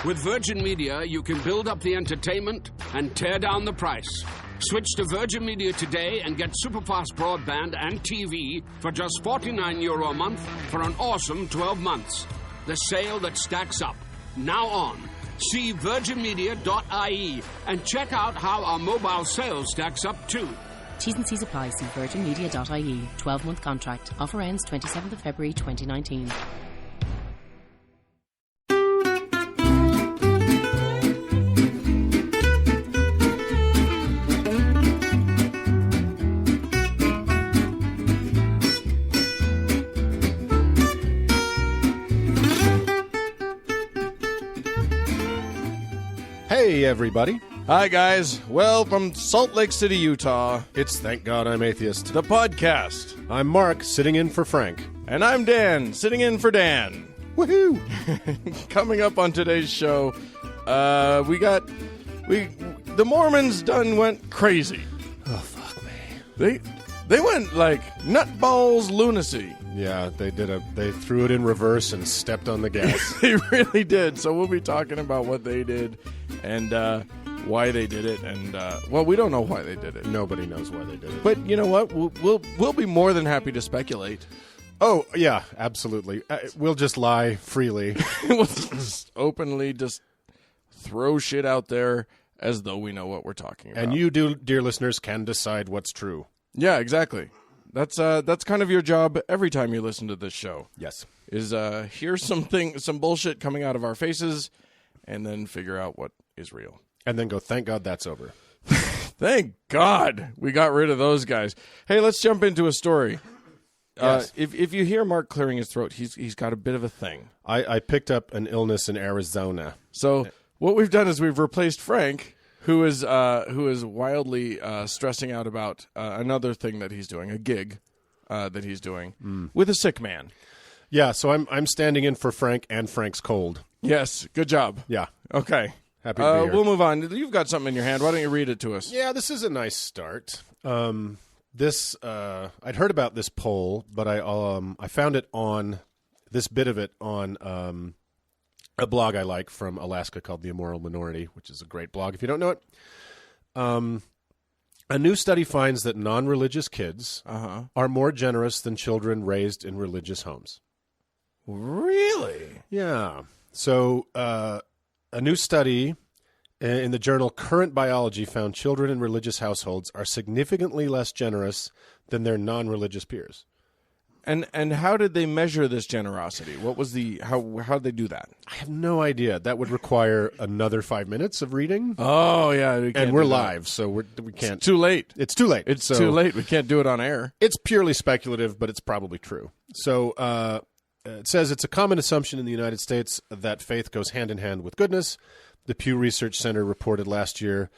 With Virgin Media, you can build up the entertainment and tear down the price. Switch to Virgin Media today and get superfast broadband and TV for just €49 a month for an awesome 12 months. The sale that stacks up. Now on. See virginmedia.ie and check out how our mobile sales stacks up too. T's and C's apply. See virginmedia.ie. 12-month contract. Offer ends 27th of February 2019. Hey, everybody. Hi, guys. Well, from Salt Lake City, Utah, It's Thank God I'm Atheist. the podcast. I'm Mark, sitting in for Frank. And I'm Dan, sitting in for Dan. Woohoo! Coming up on today's show, the Mormons went crazy. Oh, fuck me. They went like nutballs lunacy. Yeah, they threw it in reverse and stepped on the gas. They really did. So we'll be talking about what they did and why they did it. And well, we don't know why they did it. Nobody knows why they did it. But you know what? We'll be more than happy to speculate. Oh, yeah, absolutely. We'll just lie freely. We'll just openly just throw shit out there as though we know what we're talking about. And you, dear listeners, can decide what's true. Yeah, exactly. That's kind of your job every time you listen to this show. Yes. Is hear some bullshit coming out of our faces, and then figure out what is real. And then go, thank God that's over. Thank God we got rid of those guys. Hey, let's jump into a story. Yes. If you hear Mark clearing his throat, he's got a bit of a thing. I picked up an illness in Arizona. So what we've done is we've replaced Frank, who is wildly stressing out about another thing that he's doing, a gig that he's doing, with a sick man. Yeah, so I'm standing in for Frank and Frank's cold. Yes, good job. Yeah. Okay. Happy to be here. We'll move on. You've got something in your hand. Why don't you read it to us? Yeah, this is a nice start. I'd heard about this poll, but I found it on this bit of it on a blog I like from Alaska called The Immoral Minority, which is a great blog if you don't know it. A new study finds that non-religious kids are more generous than children raised in religious homes. Really? Yeah. So a new study in the journal Current Biology found children in religious households are significantly less generous than their non-religious peers. And how did they measure this generosity? What was how did they do that? I have no idea. That would require another 5 minutes of reading. Oh yeah, and we're live, so we can't. It's too late. It's too late. It's too late. We can't do it on air. It's purely speculative, but it's probably true. So it says it's a common assumption in the United States that faith goes hand in hand with goodness. The Pew Research Center reported last year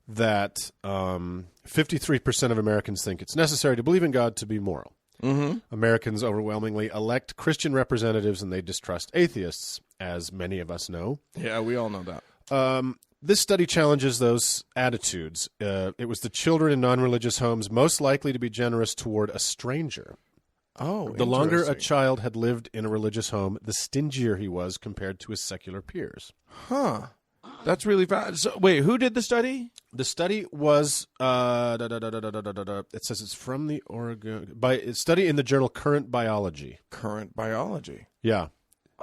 that 53% of Americans think it's necessary to believe in God to be moral. Mm-hmm. Americans overwhelmingly elect Christian representatives, and they distrust atheists, as many of us know. Yeah, we all know that. This study challenges those attitudes. It was the children in non-religious homes most likely to be generous toward a stranger. Oh, the longer a child had lived in a religious home, the stingier he was compared to his secular peers. Huh. That's really fast. So, wait, who did the study? The study was, it says it's from the Oregon, study in the journal Current Biology. Current Biology. Yeah.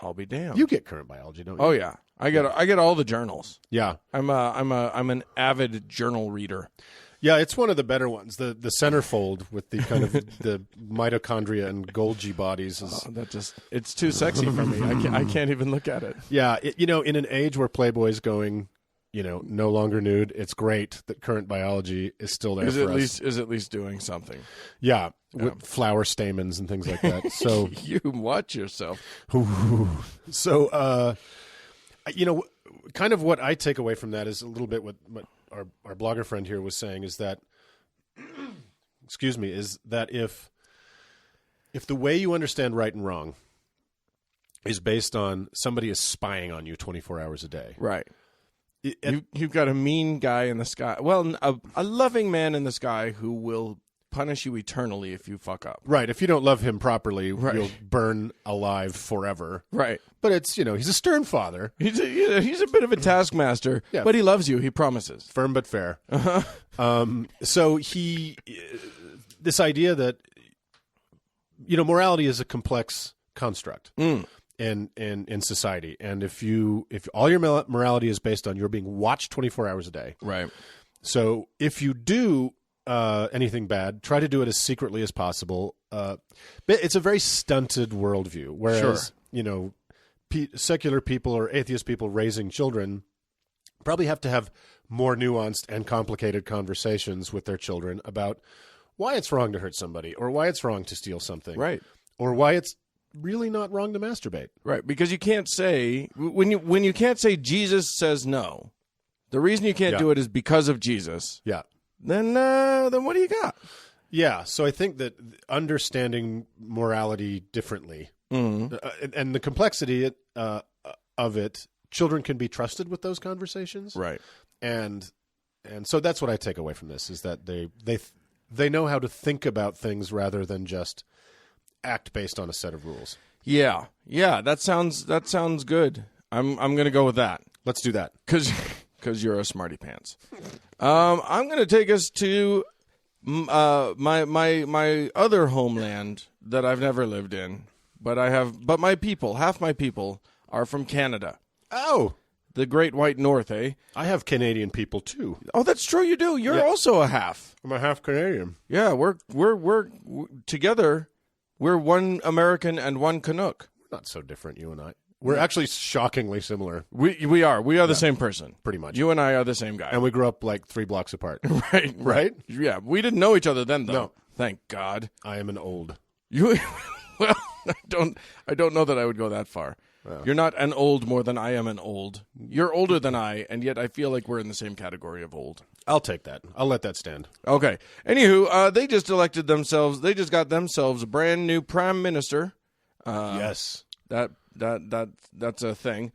I'll be damned. You get Current Biology, don't you? Oh, yeah. I get all the journals. Yeah. I'm an avid journal reader. Yeah, it's one of the better ones. The centerfold with the kind of the mitochondria and Golgi bodies is it's too sexy for me. I can't even look at it. Yeah, in an age where Playboy's going, no longer nude, it's great that Current Biology is still there for us. Is at least doing something. Yeah, with flower stamens and things like that. So you watch yourself. So kind of what I take away from that is a little bit what our blogger friend here was saying is that, if the way you understand right and wrong is based on somebody is spying on you 24 hours a day. Right. You've got a mean guy in the sky. Well, a loving man in the sky who will punish you eternally if you fuck up. Right. If you don't love him properly, Right. you'll burn alive forever. Right. But it's, he's a stern father. He's a bit of a taskmaster, Yeah. but he loves you. He promises. Firm but fair. So this idea that, morality is a complex construct in society. And if all your morality is based on you're being watched 24 hours a day. Right. So if you do anything bad, try to do it as secretly as possible. It's a very stunted worldview. Whereas, secular people or atheist people raising children probably have to have more nuanced and complicated conversations with their children about why it's wrong to hurt somebody, or why it's wrong to steal something, Right. or why it's really not wrong to masturbate. Right, because you can't say when you can't say Jesus says no. The reason you can't do it is because of Jesus. Yeah. Then what do you got? Yeah, so I think that understanding morality differently and the complexity of it, children can be trusted with those conversations, Right. And so that's what I take away from this, is that they know how to think about things rather than just act based on a set of rules. Yeah, that sounds good. I'm going to go with that. Let's do that. Because you're a smarty pants. I'm going to take us to my other homeland that I've never lived in, but half my people are from Canada. Oh, The Great White North, eh? I have Canadian people too. Oh, that's true. You do. You're also a half. I'm a half Canadian. Yeah, we're together. We're one American and one Canuck. Not so different, you and I. We're actually shockingly similar, We are. We are the same person. pretty much. You and I are the same guy. And we grew up like 3 blocks apart. right. Right? Yeah. We didn't know each other then, though. No. Thank God. I am an old. You. Well, I don't know that I would go that far. Well. You're not an old more than I am an old. You're older than I, and yet I feel like we're in the same category of old. I'll take that. I'll let that stand. Okay. Anywho, they just elected themselves. They just got themselves a brand new prime minister. Yes. That's a thing.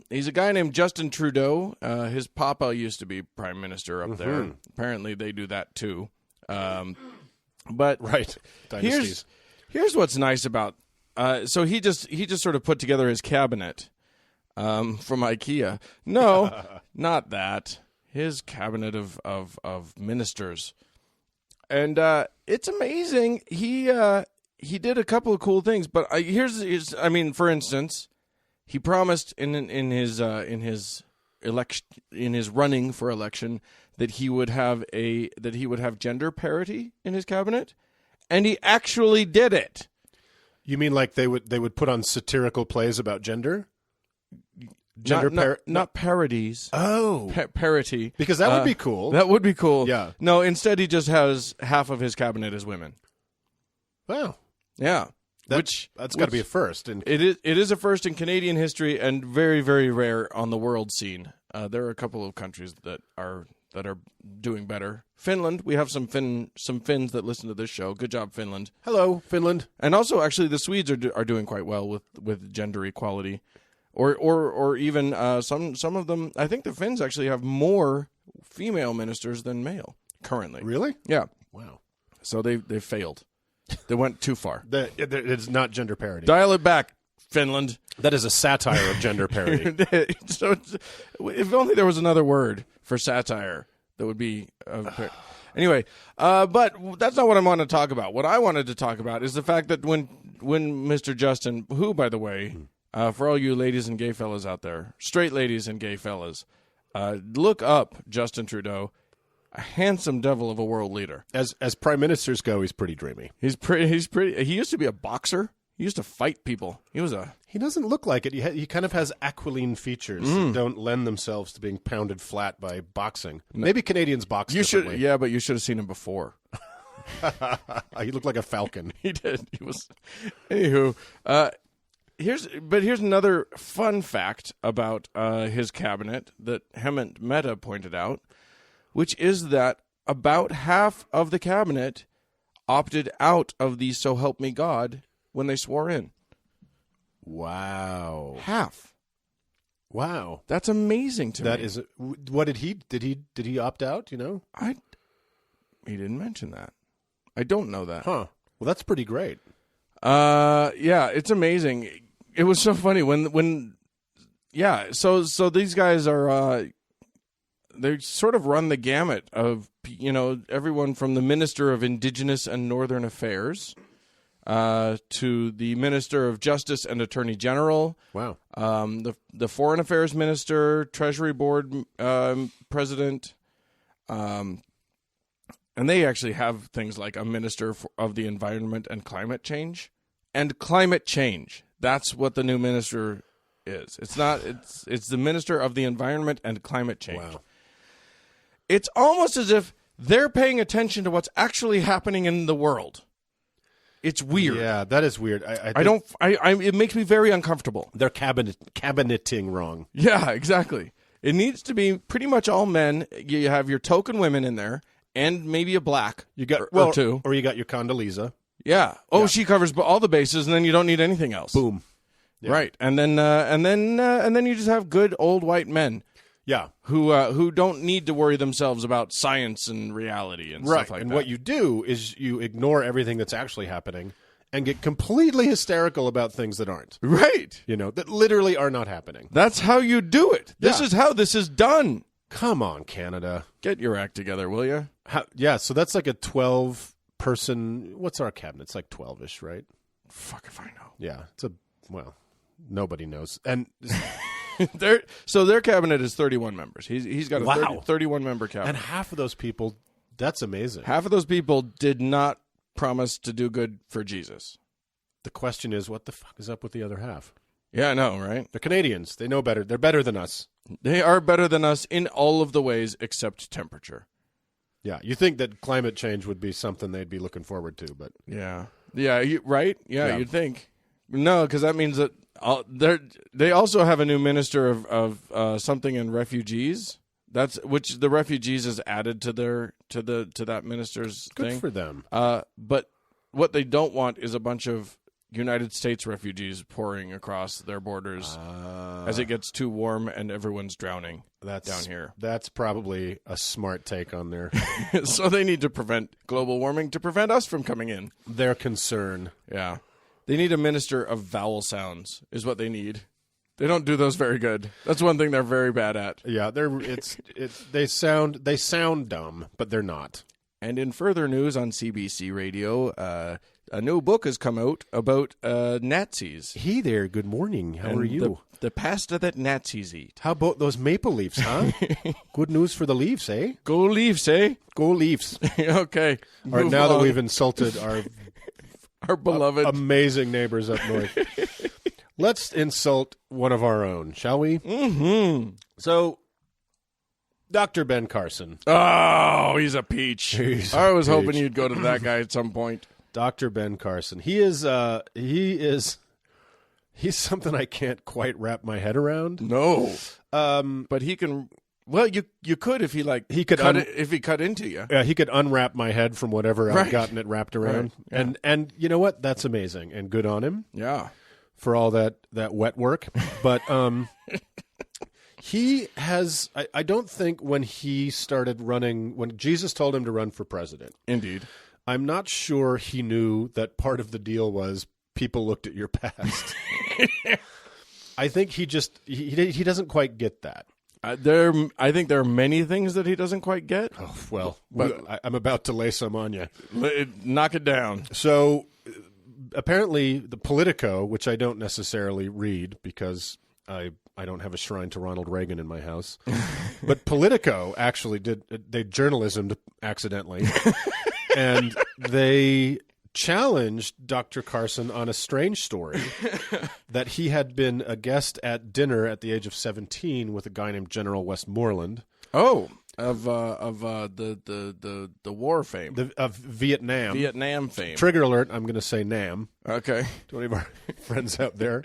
He's a guy named Justin Trudeau. His papa used to be prime minister up there. Apparently, they do that too. But Right. Dynasties. here's what's nice about. So he just sort of put together his cabinet from IKEA. No, not that. His cabinet of ministers, and it's amazing. He did a couple of cool things, but for instance, he promised in his election, in his running for election, that he would have gender parity in his cabinet, and he actually did it. You mean like they would put on satirical plays about gender? Not parodies. Oh. Parity. Because that would be cool. That would be cool. Yeah. No, instead he just has half of his cabinet as women. Wow. Yeah. That's got to be a first. And It is a first in Canadian history and very, very rare on the world scene. There are a couple of countries that are doing better. Finland, we have some Finns that listen to this show. Good job, Finland. hello, Finland. And also, actually, the Swedes are doing quite well with gender equality, or even some of them. I think the Finns actually have more female ministers than male currently. Really? Yeah. Wow. So they failed. They went too far. It's not gender parity. Dial it back, Finland. That is a satire of gender parity. So if only there was another word for satire that would be anyway. But that's not what I want to talk about. What I wanted to talk about is the fact that when Mr. Justin, who, by the way, for all you ladies and gay fellas out there, straight ladies and gay fellas, look up Justin Trudeau. A handsome devil of a world leader. As prime ministers go, he's pretty dreamy. He's pretty. He used to be a boxer. He used to fight people. He doesn't look like it. He kind of has aquiline features that don't lend themselves to being pounded flat by boxing. Maybe Canadians box differently. But you should have seen him before. He looked like a falcon. He did. He was. Anywho, here's another fun fact about his cabinet that Hemant Mehta pointed out, which is that about half of the cabinet opted out of the "So Help Me God" when they swore in. Wow. Half. Wow. That's amazing to me. That is. What did he opt out? You know? He didn't mention that. I don't know that. Huh. Well, that's pretty great. Yeah, it's amazing. It was so funny when so these guys are they sort of run the gamut of, everyone from the Minister of Indigenous and Northern Affairs to the Minister of Justice and Attorney General. Wow. The Foreign Affairs Minister, Treasury Board President, and they actually have things like a Minister of the Environment and Climate Change. And climate change. That's what the new minister is. It's not. It's the Minister of the Environment and Climate Change. Wow. It's almost as if they're paying attention to what's actually happening in the world. It's weird. Yeah, that is weird. It makes me very uncomfortable. They're cabineting wrong. Yeah, exactly. It needs to be pretty much all men. You have your token women in there, and maybe a black. You got or two, or you got your Condoleezza. Yeah. Oh, yeah. She covers all the bases, and then you don't need anything else. Boom. Yeah. Right, and then you just have good old white men. Yeah, who don't need to worry themselves about science and reality and stuff like and that. what you do is you ignore everything that's actually happening and get completely hysterical about things that aren't. Right. That literally are not happening. That's how you do it. This is how this is done. Come on, Canada. Get your act together, will you? So that's like a 12-person... What's our cabinet? It's like 12-ish, right? Fuck if I know. Yeah. Nobody knows. And... their cabinet is 31 members. He's got a 31-member cabinet. And half of those people, that's amazing. Half of those people did not promise to do good for Jesus. The question is, what the fuck is up with the other half? Yeah, I know, right? They're Canadians. They know better. They're better than us. They are better than us in all of the ways except temperature. Yeah, you think that climate change would be something they'd be looking forward to, but... Yeah, right? Yeah, you'd think. No, because that means that they also have a new minister of something in refugees. Which the refugees is added to that minister's Good thing. for them. But what they don't want is a bunch of United States refugees pouring across their borders as it gets too warm and everyone's drowning down here. That's probably a smart take on their... So they need to prevent global warming to prevent us from coming in. Their concern. Yeah. They need a minister of vowel sounds is what they need. They don't do those very good. That's one thing they're very bad at. Yeah, they sound dumb, but they're not. And in further news on CBC Radio, a new book has come out about Nazis. Hey there, good morning. How are you? The pasta that Nazis eat. How about those maple leaves, huh? Good news for the Leafs, eh? Go Leafs, eh? Go Leafs. Okay. All right, now that we've insulted our beloved amazing neighbors up north, let's insult one of our own, shall we? Mm-hmm. So, Dr. Ben Carson. Oh, he's a peach. I was hoping you'd go to that guy at some point. Dr. Ben Carson. He's something I can't quite wrap my head around. No. But he can. Well, you could if he could if he cut into you. Yeah, he could unwrap my head from whatever I've gotten it wrapped around. Right. Yeah. And you know what? That's amazing and good on him. Yeah. For all that wet work. But he has I don't think when he started running, when Jesus told him to run for president. Indeed. I'm not sure he knew that part of the deal was people looked at your past. I think he doesn't quite get that. I think there are many things that he doesn't quite get. Oh, well, I'm about to lay some on you. Knock it down. So, apparently, the Politico, which I don't necessarily read because I don't have a shrine to Ronald Reagan in my house, but Politico actually they journalismed accidentally, and they challenged Dr. Carson on a strange story that he had been a guest at dinner at the age of 17 with a guy named General Westmoreland. Oh, of the war fame, of Vietnam fame. Trigger alert! I'm going to say Nam. Okay, to any of our friends out there.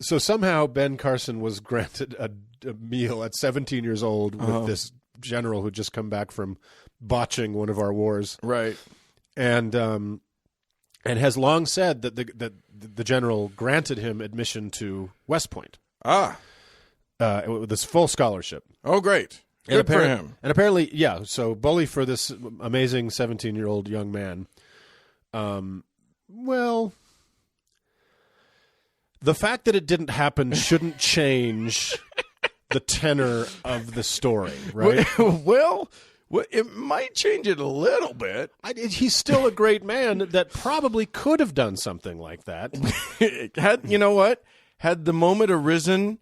So somehow Ben Carson was granted a meal at 17 years old with this general who'd just come back from botching one of our wars. Right. And has long said that the general granted him admission to West Point. With this full scholarship. Oh, great! Good for him. And apparently, yeah, so bully for this amazing 17-year-old young man. Well, the fact that it didn't happen shouldn't change the tenor of the story, right? Well, it might change it a little bit. He's still a great man that probably could have done something like that. You know what? Had the moment arisen,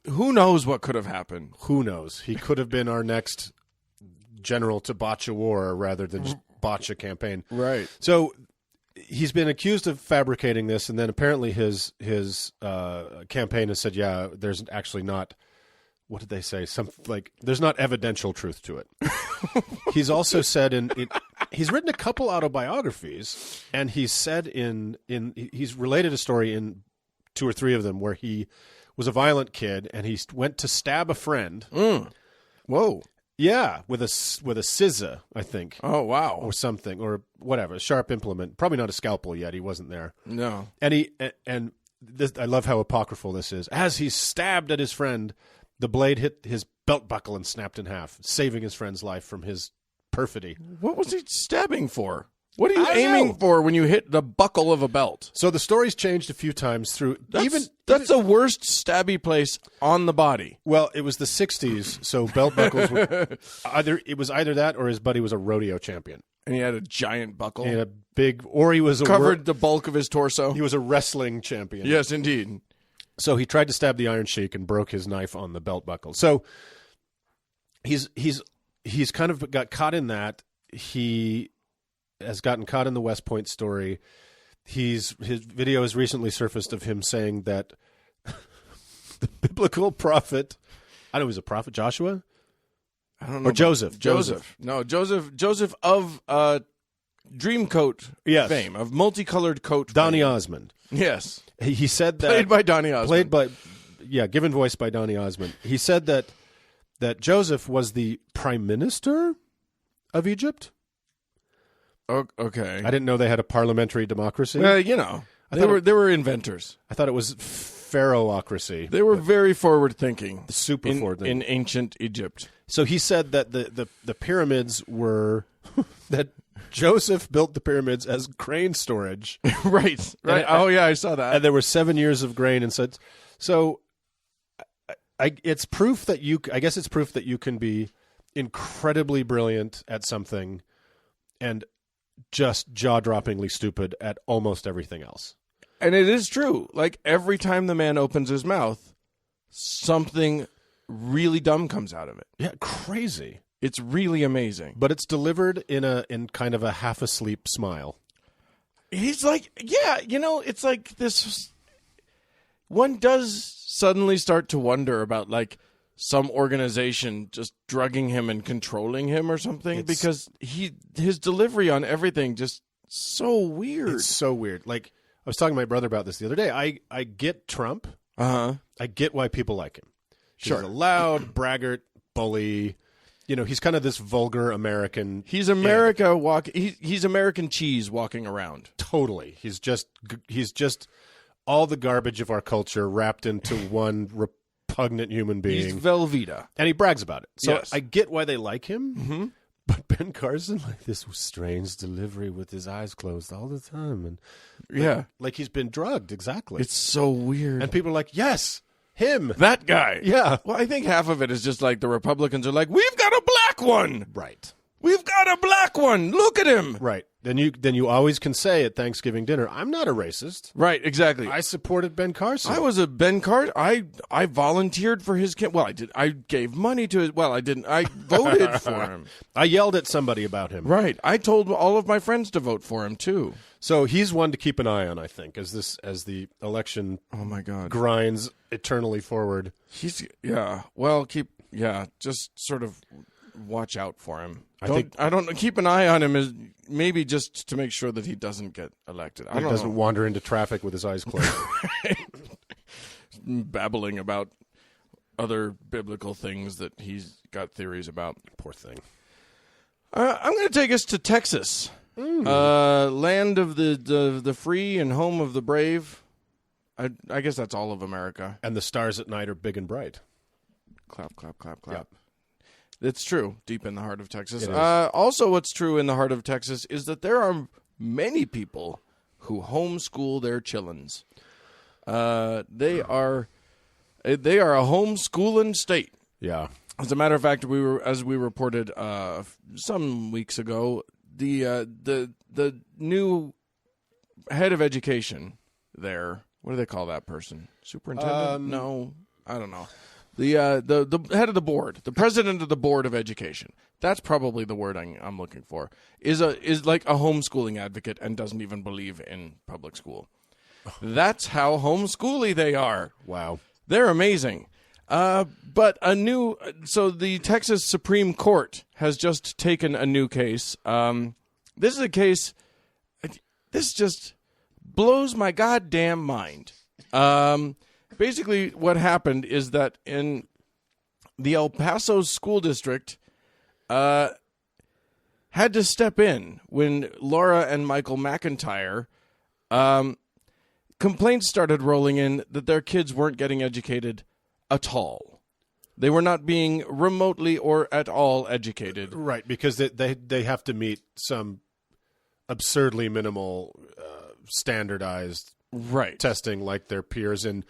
who knows what could have happened? Who knows? He could have been our next general to botch a war rather than just botch a campaign. Right. So he's been accused of fabricating this, and then apparently his campaign has said, yeah, there's actually not, what did they say? There's not evidential truth to it. He's also said he's written a couple autobiographies, and he's said he's related a story in 2 or 3 of them where he was a violent kid and he went to stab a friend. Whoa. Yeah, with a scissor, I think. Oh, wow. Or something, or whatever, a sharp implement. Probably not a scalpel yet. He wasn't there. No. And this, I love how apocryphal this is. As he stabbed at his friend, the blade hit his belt buckle and snapped in half, saving his friend's life from his perfidy. What was he stabbing for? What are you aiming for when you hit the buckle of a belt? So the story's changed a few times through. That's the worst stabby place on the body. Well, it was the 60s, so belt buckles were either that or his buddy was a rodeo champion. And he had a giant buckle. And a big, or he was covered the bulk of his torso. He was a wrestling champion. Yes, indeed. So he tried to stab the Iron Sheik and broke his knife on the belt buckle. So he's kind of got caught in that. He has gotten caught in the West Point story. His video has recently surfaced of him saying that the biblical prophet, I don't know, he was a prophet, Joshua? I don't know. Or Joseph. No, Joseph of Dreamcoat fame, of multicolored coat Donny fame. Osmond. Yes. He said that. Played by Donny Osmond. Given voice by Donny Osmond. He said that Joseph was the prime minister of Egypt. Okay. I didn't know they had a parliamentary democracy. Well, you know, they were inventors. I thought it was pharaohocracy. They were very forward thinking. Super forward thinking. In ancient Egypt. So he said that the pyramids were that Joseph built the pyramids as grain storage. Right. Oh yeah, I saw that. And there were 7 years of grain and such. So it's proof that it's proof that you can be incredibly brilliant at something and just jaw-droppingly stupid at almost everything else. And it is true. Like, every time the man opens his mouth, something really dumb comes out of it. Yeah, crazy. It's really amazing. But it's delivered in kind of a half-asleep smile. He's like, yeah, it's like this. One does suddenly start to wonder about, like, some organization just drugging him and controlling him or something, because his delivery on everything just so weird. It's so weird. Like, I was talking to my brother about this the other day. I get Trump. Uh-huh. I get why people like him. Sure. He's a loud, braggart, bully. He's kind of this vulgar American. He's America he's American cheese walking around. Totally. He's just all the garbage of our culture wrapped into one repugnant human being. He's Velveeta. And he brags about it. So yes. I get why they like him. Mm-hmm. But Ben Carson, like this strange delivery with his eyes closed all the time. And yeah. Like he's been drugged, exactly. It's so weird. And people are like, yes, him. That guy. Yeah. Well, I think half of it is just like the Republicans are like, we've got a black one. Right. We've got a black one. Look at him. Right. Then you always can say at Thanksgiving dinner, I'm not a racist. Right, exactly. I supported Ben Carson. I was a Ben Carson. I volunteered for his well, I did. I gave money to his I didn't. I voted for him. I yelled at somebody about him. Right. I told all of my friends to vote for him too. So he's one to keep an eye on, I think, as the election oh my God grinds eternally forward. He's just sort of watch out for him. I don't keep an eye on him as maybe just to make sure that he doesn't get elected. He doesn't wander into traffic with his eyes closed. Babbling about other biblical things that he's got theories about. Poor thing. I'm going to take us to Texas, land of the free and home of the brave. I guess that's all of America. And the stars at night are big and bright. Clap, clap, clap, clap. Yep. It's true, deep in the heart of Texas. It is. Also, what's true in the heart of Texas is that there are many people who homeschool their chillins. They are a homeschooling state. Yeah. As a matter of fact, as we reported some weeks ago, the new head of education there. What do they call that person? Superintendent? No, I don't know. The head of the board, the president of the board of education. That's probably the word I'm looking for. Is like a homeschooling advocate and doesn't even believe in public school. That's how homeschooly they are. Wow, they're amazing. But so the Texas Supreme Court has just taken a new case. This is a case. This just blows my goddamn mind. Basically, what happened is that in the El Paso school district had to step in when Laura and Michael McIntyre complaints started rolling in that their kids weren't getting educated at all. They were not being remotely or at all educated. Right, because they have to meet some absurdly minimal standardized testing like their peers in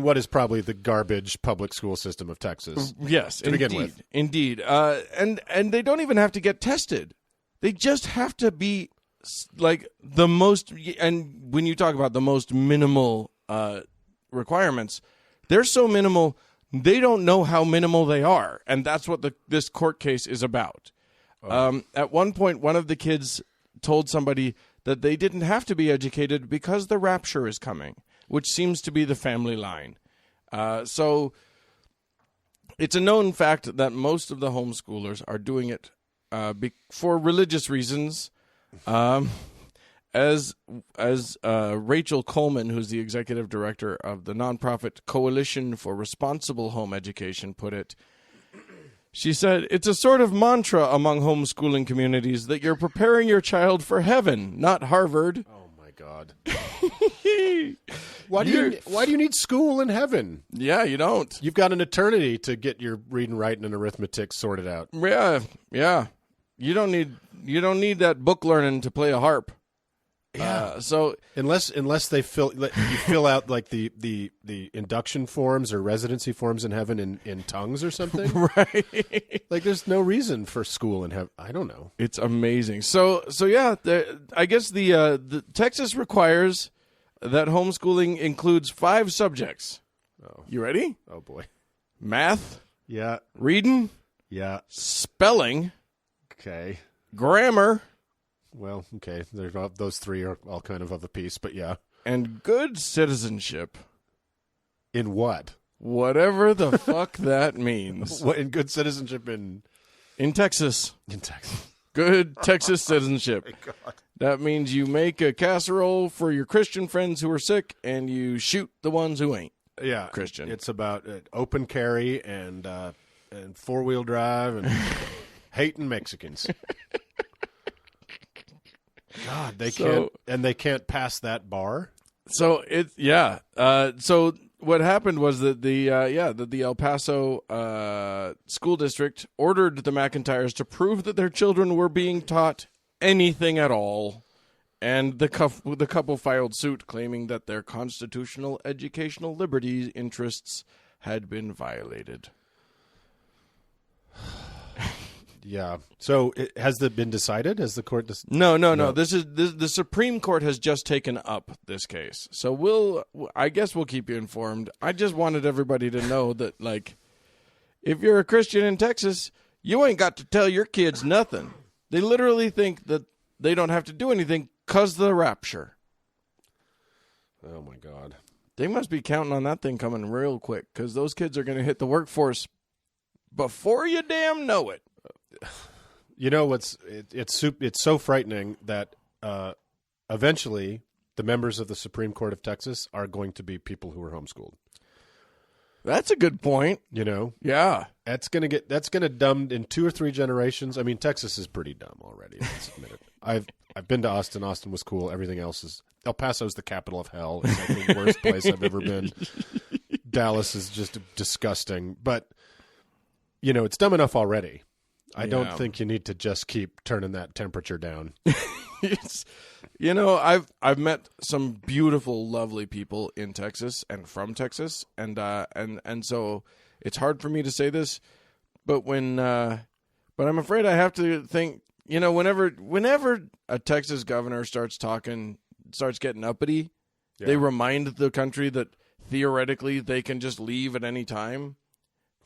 what is probably the garbage public school system of Texas. Yes, to begin with. Indeed. And they don't even have to get tested. They just have to be like the most, and when you talk about the most minimal requirements, they're so minimal, they don't know how minimal they are. And that's what this court case is about. At one point, one of the kids told somebody that they didn't have to be educated because the rapture is coming, which seems to be the family line. So it's a known fact that most of the homeschoolers are doing it for religious reasons. As Rachel Coleman, who's the executive director of the nonprofit Coalition for Responsible Home Education, put it, she said, "It's a sort of mantra among homeschooling communities that you're preparing your child for heaven, not Harvard." Oh, my God. Why do you need school in heaven? Yeah, you don't. You've got an eternity to get your reading, writing, and arithmetic sorted out. Yeah. You don't need that book learning to play a harp. Yeah. So unless you fill out like the induction forms or residency forms in heaven in tongues or something, right? Like there's no reason for school in heaven. I don't know. It's amazing. So yeah, I guess the Texas requires that homeschooling includes 5 subjects. Oh. You ready? Oh boy. Math. Yeah. Reading. Yeah. Spelling. Okay. Grammar. Well, okay. Those 3 are all kind of a piece, but yeah. And good citizenship. In what? Whatever the fuck that means. What in good citizenship in Texas? In Texas. Good Texas citizenship. Oh my God. That means you make a casserole for your Christian friends who are sick, and you shoot the ones who ain't. Yeah, Christian. It's about open carry and 4-wheel drive and hating Mexicans. God, they can't pass that bar. So So what happened was that the El Paso school district ordered the McIntyres to prove that their children were being taught anything at all, and the couple filed suit claiming that their constitutional educational liberty interests had been violated. Yeah. So has it been decided? Has the court No. This is the Supreme Court has just taken up this case. So I guess we'll keep you informed. I just wanted everybody to know that, like, if you're a Christian in Texas, you ain't got to tell your kids nothing. They literally think that they don't have to do anything because of the rapture. Oh, my God. They must be counting on that thing coming real quick because those kids are going to hit the workforce before you damn know it. You know it's so frightening that eventually the members of the Supreme Court of Texas are going to be people who are homeschooled. That's a good point. You know, yeah, that's gonna dumb in 2 or 3 generations. I mean, Texas is pretty dumb already. Let's admit it. I've been to Austin. Austin was cool. Everything else is El Paso's the capital of hell. It's like the worst place I've ever been. Dallas is just disgusting, but. it's dumb enough already. I Yeah. don't think you need to just keep turning that temperature down. I've met some beautiful, lovely people in Texas and from Texas, and so it's hard for me to say this, but but I'm afraid I have to think. Whenever a Texas governor starts getting uppity, they remind the country that theoretically they can just leave at any time,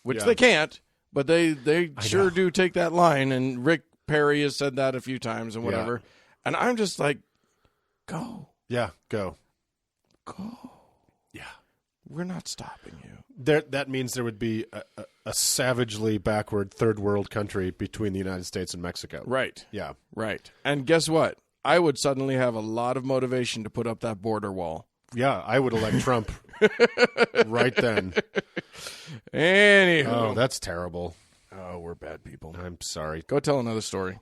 which they can't. But they sure do take that line, and Rick Perry has said that a few times and whatever. Yeah. And I'm just like, go. Yeah, go. Yeah. We're not stopping you. That means there would be a savagely backward third world country between the United States and Mexico. Right. Yeah. Right. And guess what? I would suddenly have a lot of motivation to put up that border wall. Yeah, I would elect Trump right then. Anywho. Oh, that's terrible. Oh, we're bad people. I'm sorry. Go tell another story.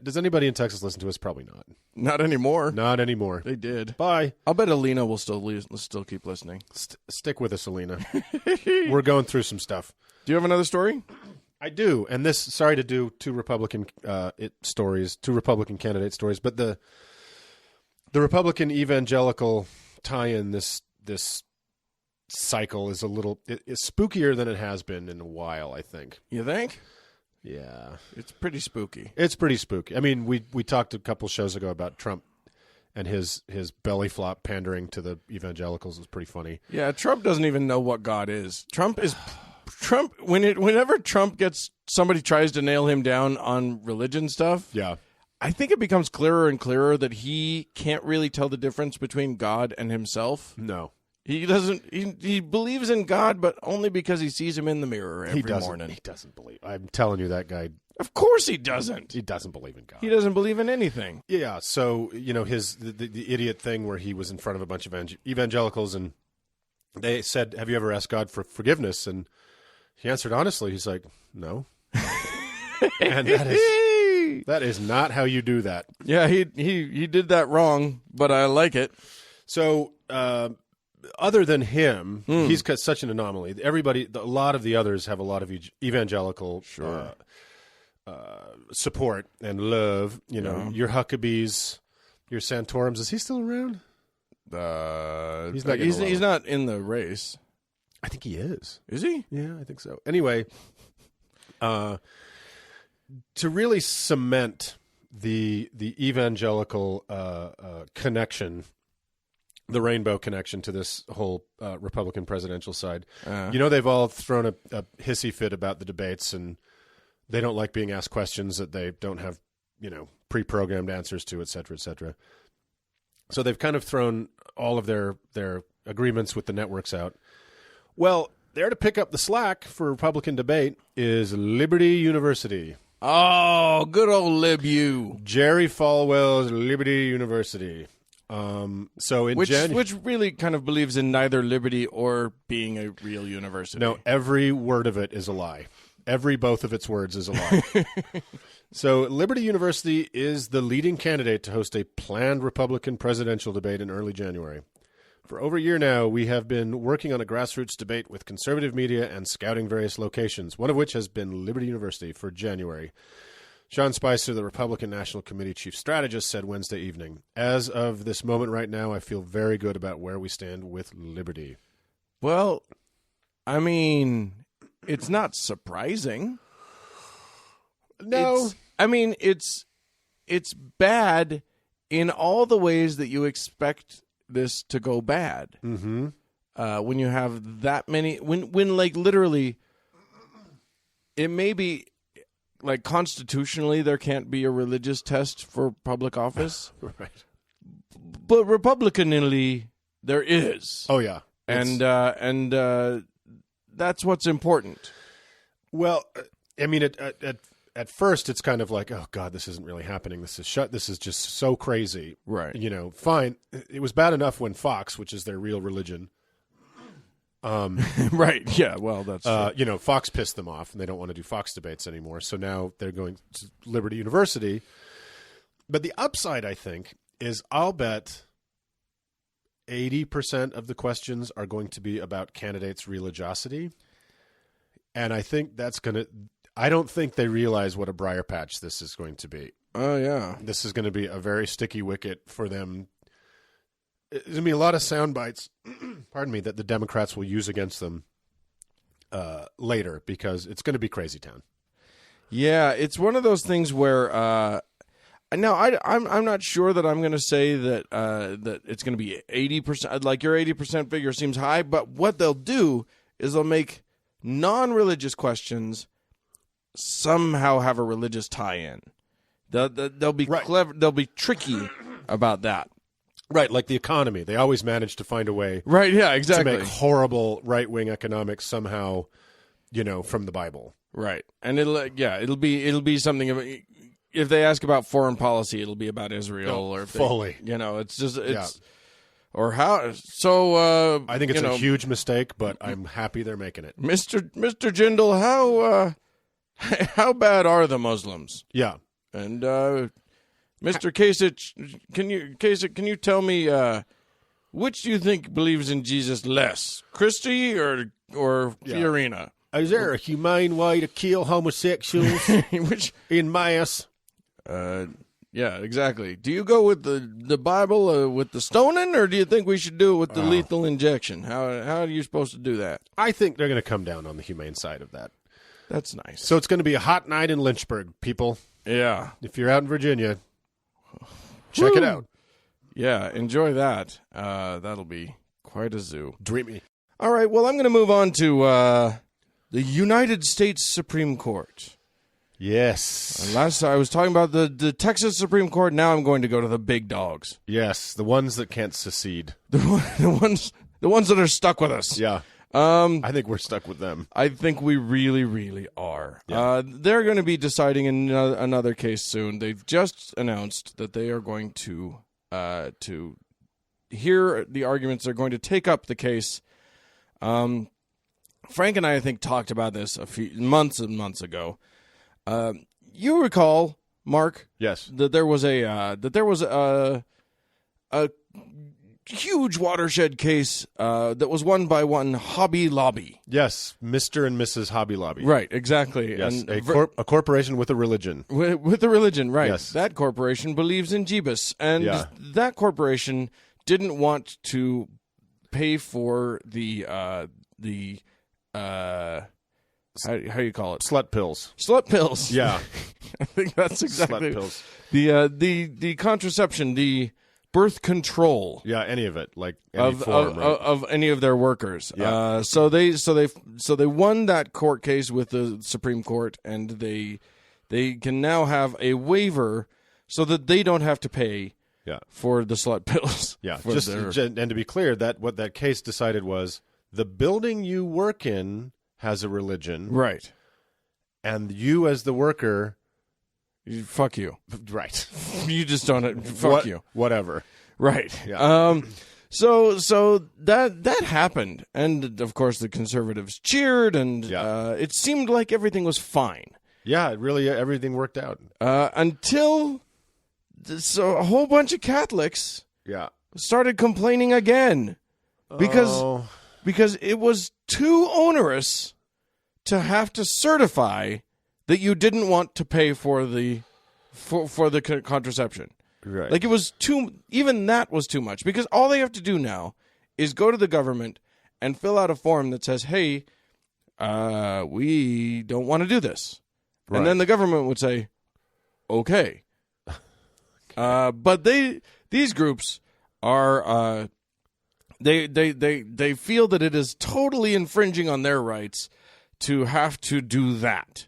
Does anybody in Texas listen to us? Probably not. Not anymore. Not anymore. They did. Bye. I'll bet Alina will still keep listening. Stick with us, Alina. We're going through some stuff. Do you have another story? I do. And sorry to do two Republican two Republican candidate stories, but the Republican evangelical tie-in this cycle is it's spookier than it has been in a while, I think. You think? Yeah. It's pretty spooky. It's pretty spooky. I mean, we talked a couple shows ago about Trump and his belly flop pandering to the evangelicals is pretty funny. Yeah, Trump doesn't even know what God is. Whenever Trump somebody tries to nail him down on religion stuff, Yeah. I think it becomes clearer and clearer that he can't really tell the difference between God and himself. No. He doesn't. He believes in God, but only because he sees him in the mirror every morning. He doesn't believe. I'm telling you, that guy. Of course, he doesn't. He doesn't believe in God. He doesn't believe in anything. Yeah. So the idiot thing where he was in front of a bunch of evangelicals and they said, "Have you ever asked God for forgiveness?" And he answered honestly. He's like, "No." And that is not how you do that. Yeah, he did that wrong, but I like it. So. Other than him, he's such an anomaly. A lot of the others have a lot of evangelical support and love. Your Huckabees, your Santorums. Is he still around? He's not in the race. I think he is. Is he? Yeah, I think so. Anyway, to really cement the evangelical connection. The rainbow connection to this whole Republican presidential side. They've all thrown a hissy fit about the debates, and they don't like being asked questions that they don't have, pre-programmed answers to, et cetera, et cetera. So they've kind of thrown all of their agreements with the networks out. Well, there to pick up the slack for Republican debate is Liberty University. Oh, good old LibU. Jerry Falwell's Liberty University. Which really kind of believes in neither liberty or being a real university. No, every word of it is a lie. Both of its words is a lie. So Liberty University is the leading candidate to host a planned Republican presidential debate in early January. For over a year now, we have been working on a grassroots debate with conservative media and scouting various locations, one of which has been Liberty University for January. Sean Spicer, the Republican National Committee chief strategist, said Wednesday evening, "As of this moment right now, I feel very good about where we stand with Liberty." Well, I mean, it's not surprising. No. It's bad in all the ways that you expect this to go bad. Mm-hmm. When you have that many, when like literally, it may be like constitutionally there can't be a religious test for public office, Right. but Republicanly there is. Oh yeah, and that's what's important. Well, I mean, at first it's kind of like, oh God, this isn't really happening. This is just so crazy, Right? Fine. It was bad enough when Fox, which is their real religion, right? Yeah. Well, that's true. Fox pissed them off, and they don't want to do Fox debates anymore. So now they're going to Liberty University. But the upside, I think, is I'll bet 80% of the questions are going to be about candidates' religiosity. And I think that's going to – I don't think they realize what a briar patch this is going to be. Oh, yeah. This is going to be a very sticky wicket for them. There's going to be a lot of sound bites, pardon me, that the Democrats will use against them later because it's going to be crazy town. Yeah, it's one of those things where now I'm not sure that I'm going to say that that it's going to be 80%. Like your 80% figure seems high, but what they'll do is they'll make non-religious questions somehow have a religious tie-in. They'll be clever. They'll be tricky about that. Right, like the economy. They always manage to find a way. Right. Yeah. Exactly. To make horrible right-wing economics somehow, from the Bible. Right, and it'll be something of. If they ask about foreign policy, it'll be about Israel, or if fully. Or how. So I think it's a huge mistake, but I'm happy they're making it. Mr. Jindal, how bad are the Muslims? Yeah. And Mr. Kasich, can you tell me which do you think believes in Jesus less, Christie or Fiorina? Is there a humane way to kill homosexuals in mass? Yeah, exactly. Do you go with the Bible with the stoning, or do you think we should do it with the lethal injection? How are you supposed to do that? I think they're going to come down on the humane side of that. That's nice. So it's going to be a hot night in Lynchburg, people. Yeah. If you're out in Virginia, check it out. Yeah, enjoy that. That'll be quite a zoo. Dreamy. All right, well, I'm going to move on to the United States Supreme Court. Yes. Last I was talking about the Texas Supreme Court. Now I'm going to go to the big dogs. Yes, the ones that can't secede. The ones that are stuck with us. Yeah. I think we're stuck with them. I think we really, really are. Yeah. They're going to be deciding in another case soon. They've just announced that they are going to hear the arguments. They're going to take up the case. Frank and I think, talked about this a few months and months ago. You recall, Mark? Yes. That there was a huge watershed case that was won by one Hobby Lobby. Yes, Mr. and Mrs. Hobby Lobby. Right, exactly. Yes, and a corporation with a religion. With a religion, right. Yes. That corporation believes in Jeebus, and that corporation didn't want to pay for the how do you call it? Slut pills. Slut pills. Yeah. I think that's exactly Slut pills. The contraception, the birth control. Yeah, any of it, like any form, right? of any of their workers. Yeah. So they won that court case with the Supreme Court, and they can now have a waiver so that they don't have to pay for the slut pills. Yeah. And to be clear, that what that case decided was the building you work in has a religion. Right. And you as the worker, fuck you. Right. You just don't fuck you. Whatever. Right. Yeah. So that happened, and of course the conservatives cheered, and it seemed like everything was fine. Yeah, really everything worked out. Until a whole bunch of Catholics started complaining again because it was too onerous to have to certify that you didn't want to pay for the contraception. Right. Like, it was even that was too much, because all they have to do now is go to the government and fill out a form that says, hey, we don't want to do this. Right. And then the government would say, okay. But these groups are they feel that it is totally infringing on their rights to have to do that.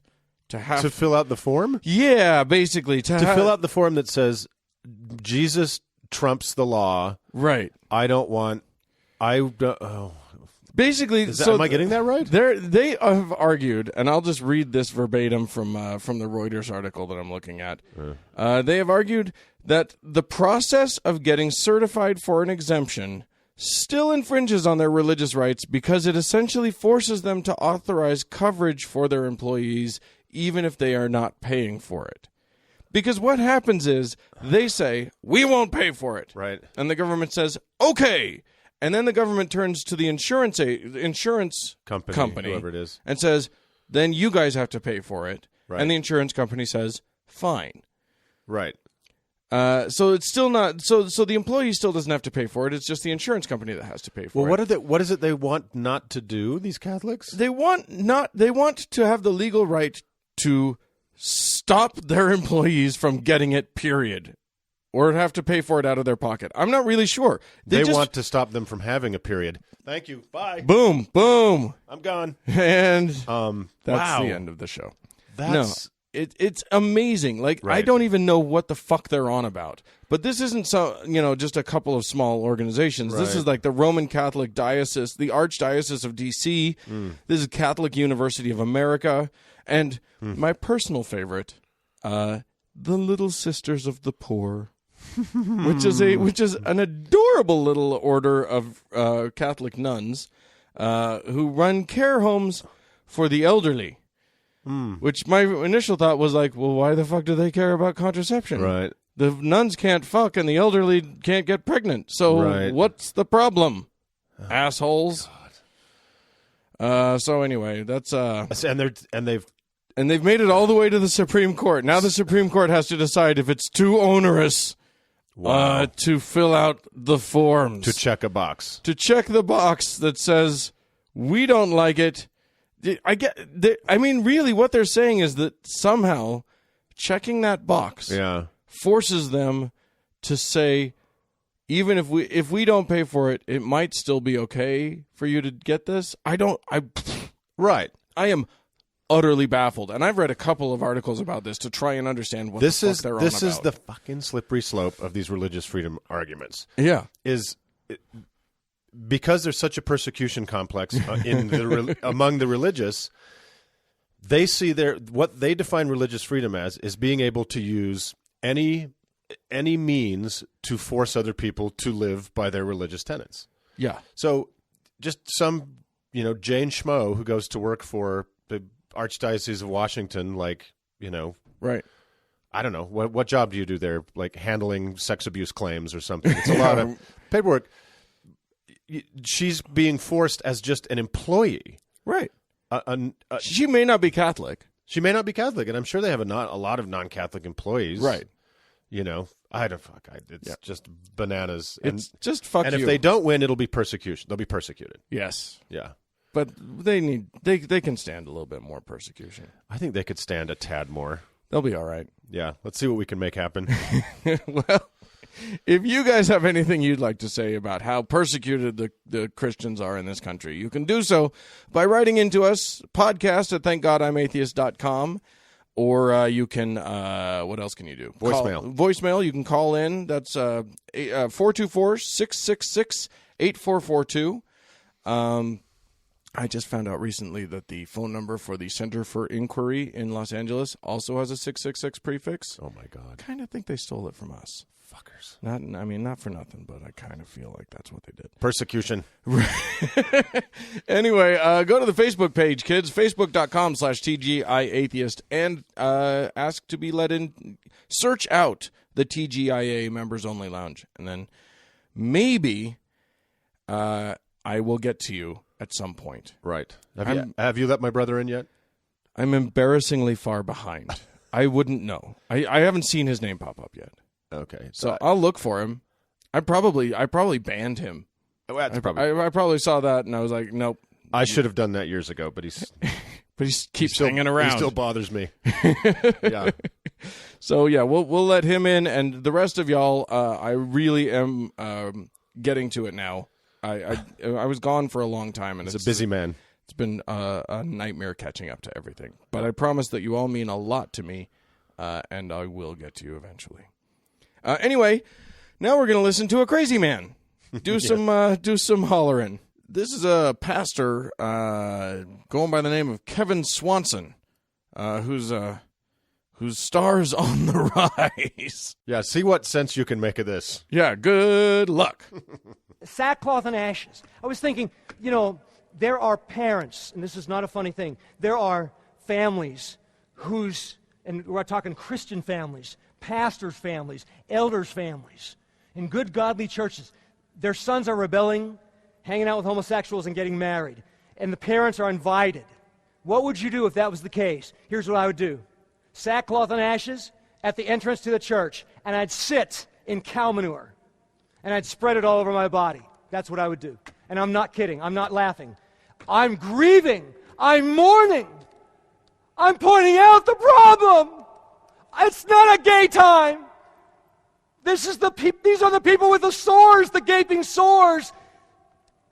To fill out the form? Yeah, basically. To fill out the form that says, Jesus trumps the law. Right. Basically, am I getting that right? They have argued, and I'll just read this verbatim from the Reuters article that I'm looking at. They have argued that the process of getting certified for an exemption still infringes on their religious rights because it essentially forces them to authorize coverage for their employees even if they are not paying for it. Because what happens is they say, we won't pay for it. Right. And the government says, okay. And then the government turns to the insurance company, whoever it is, and says, then you guys have to pay for it. Right. And the insurance company says, fine. Right. So it's still not so the employee still doesn't have to pay for it. It's just the insurance company that has to pay for it. What is it they want not to do, these Catholics? They want to have the legal right to stop their employees from getting it, period. Or have to pay for it out of their pocket. I'm not really sure. They want to stop them from having a period. Thank you. Bye. Boom, boom. I'm gone. And that's wow. the end of the show. That's It's amazing. Like, right. I don't even know what the fuck they're on about. But this isn't just a couple of small organizations. Right. This is like the Roman Catholic Diocese, the Archdiocese of D.C. This is Catholic University of America. And my personal favorite, the Little Sisters of the Poor, which is an adorable little order of Catholic nuns who run care homes for the elderly. Which my initial thought was like, well, why the fuck do they care about contraception? Right. The nuns can't fuck and the elderly can't get pregnant. So what's the problem, assholes? So anyway, that's and they've made it all the way to the Supreme Court. Now the Supreme Court has to decide if it's too onerous to fill out the forms, to check a box, to check the box that says we don't like it. I mean, really, what they're saying is that somehow checking that box forces them to say, even if we don't pay for it, it might still be okay for you to get this. Right. I am utterly baffled, and I've read a couple of articles about this to try and understand what the fuck they're on about. This is the fucking slippery slope of these religious freedom arguments. Yeah. Because there's such a persecution complex among the religious, they see what they define religious freedom as is being able to use any means to force other people to live by their religious tenets. Yeah. So just some, Jane Schmo who goes to work for the Archdiocese of Washington, right. I don't know, what job do you do there? Like handling sex abuse claims or something. It's a lot of paperwork. She's being forced as just an employee. Right. She may not be Catholic. She may not be Catholic, and I'm sure they have a lot of non-Catholic employees. Right. It's just bananas. It's just fuck you. And if they don't win, it'll be persecution. They'll be persecuted. Yes. Yeah. But they can stand a little bit more persecution. I think they could stand a tad more. They'll be all right. Yeah. Let's see what we can make happen. Well, if you guys have anything you'd like to say about how persecuted the Christians are in this country, you can do so by writing into us, podcast at thankgodimatheist.com, or you can, what else can you do? Voicemail. You can call in. That's 424-666-8442. I just found out recently that the phone number for the Center for Inquiry in Los Angeles also has a 666 prefix. Oh, my God. Kind of think they stole it from us. Fuckers. Not for nothing, but I kind of feel like that's what they did. Persecution. Anyway, go to the Facebook page, kids, facebook.com/TGIAtheist, and ask to be let in. Search out the TGIA Members Only Lounge, and then maybe I will get to you at some point. Right. Have you let my brother in yet? I'm embarrassingly far behind. I wouldn't know. I haven't seen his name pop up yet. Okay. So I'll look for him. I probably banned him. I probably saw that and I was like, nope. I should have done that years ago, but he keeps hanging around. He still bothers me. Yeah. So yeah, we'll let him in, and the rest of y'all, I really am getting to it now. I was gone for a long time, and it's a busy man. It's been a nightmare catching up to everything. But I promise that you all mean a lot to me, and I will get to you eventually. Anyway, now we're going to listen to a crazy man do some hollering. This is a pastor going by the name of Kevin Swanson, whose star's on the rise. Yeah, see what sense you can make of this. Yeah, good luck. Sackcloth and ashes. I was thinking, there are parents, and this is not a funny thing, there are families and we're talking Christian families, pastors' families, elders' families, in good godly churches. Their sons are rebelling, hanging out with homosexuals and getting married. And the parents are invited What would you do if that was the case? Here's what I would do. Sackcloth and ashes at the entrance to the church, and I'd sit in cow manure, and I'd spread it all over my body. That's what I would do. And I'm not kidding. I'm not laughing. I'm grieving. I'm mourning. I'm pointing out the problem. It's not a gay time. These are the people with the sores, the gaping sores.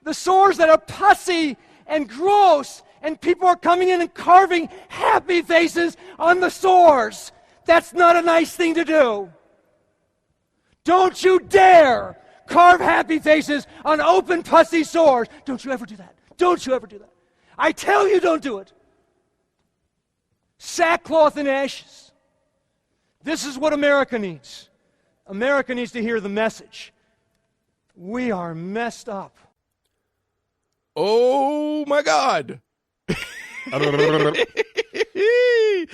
The sores that are pussy and gross, and people are coming in and carving happy faces on the sores. That's not a nice thing to do. Don't you dare carve happy faces on open pussy sores. Don't you ever do that. Don't you ever do that. I tell you, don't do it. Sackcloth and ashes. This is what America needs. America needs to hear the message. We are messed up. Oh, my God.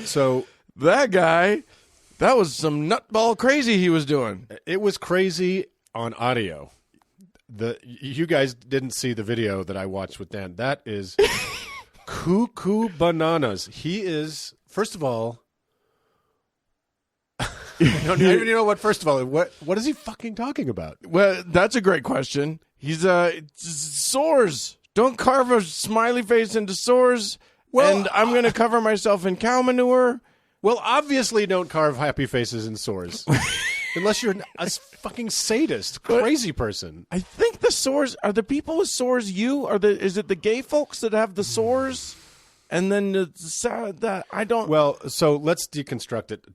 So that guy, that was some nutball crazy he was doing. it was crazy on audio. You guys didn't see the video that I watched with Dan. That is cuckoo bananas. He is, first of all, I don't even know what. First of all, what is he fucking talking about? Well, that's a great question. He's sores. Don't carve a smiley face into sores. Well, and I'm going to cover myself in cow manure. Well, obviously, don't carve happy faces in sores, unless you're a fucking sadist, crazy person. I think the sores are the people with sores. Is it the gay folks that have the sores? And then I don't. Well, so let's deconstruct it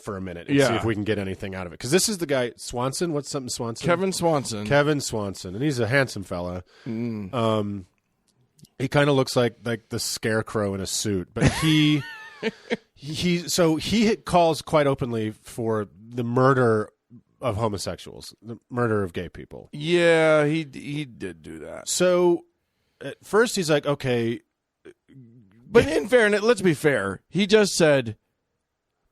for a minute and Yeah. see if we can get anything out of it. Because this is the guy Swanson. What's something Swanson? Kevin Swanson. Kevin Swanson, and he's a handsome fella. He kind of looks like the scarecrow in a suit, but he calls quite openly for the murder of homosexuals, the murder of gay people. Yeah, he did do that. So at first he's like, okay. But in fairness, let's be fair. He just said,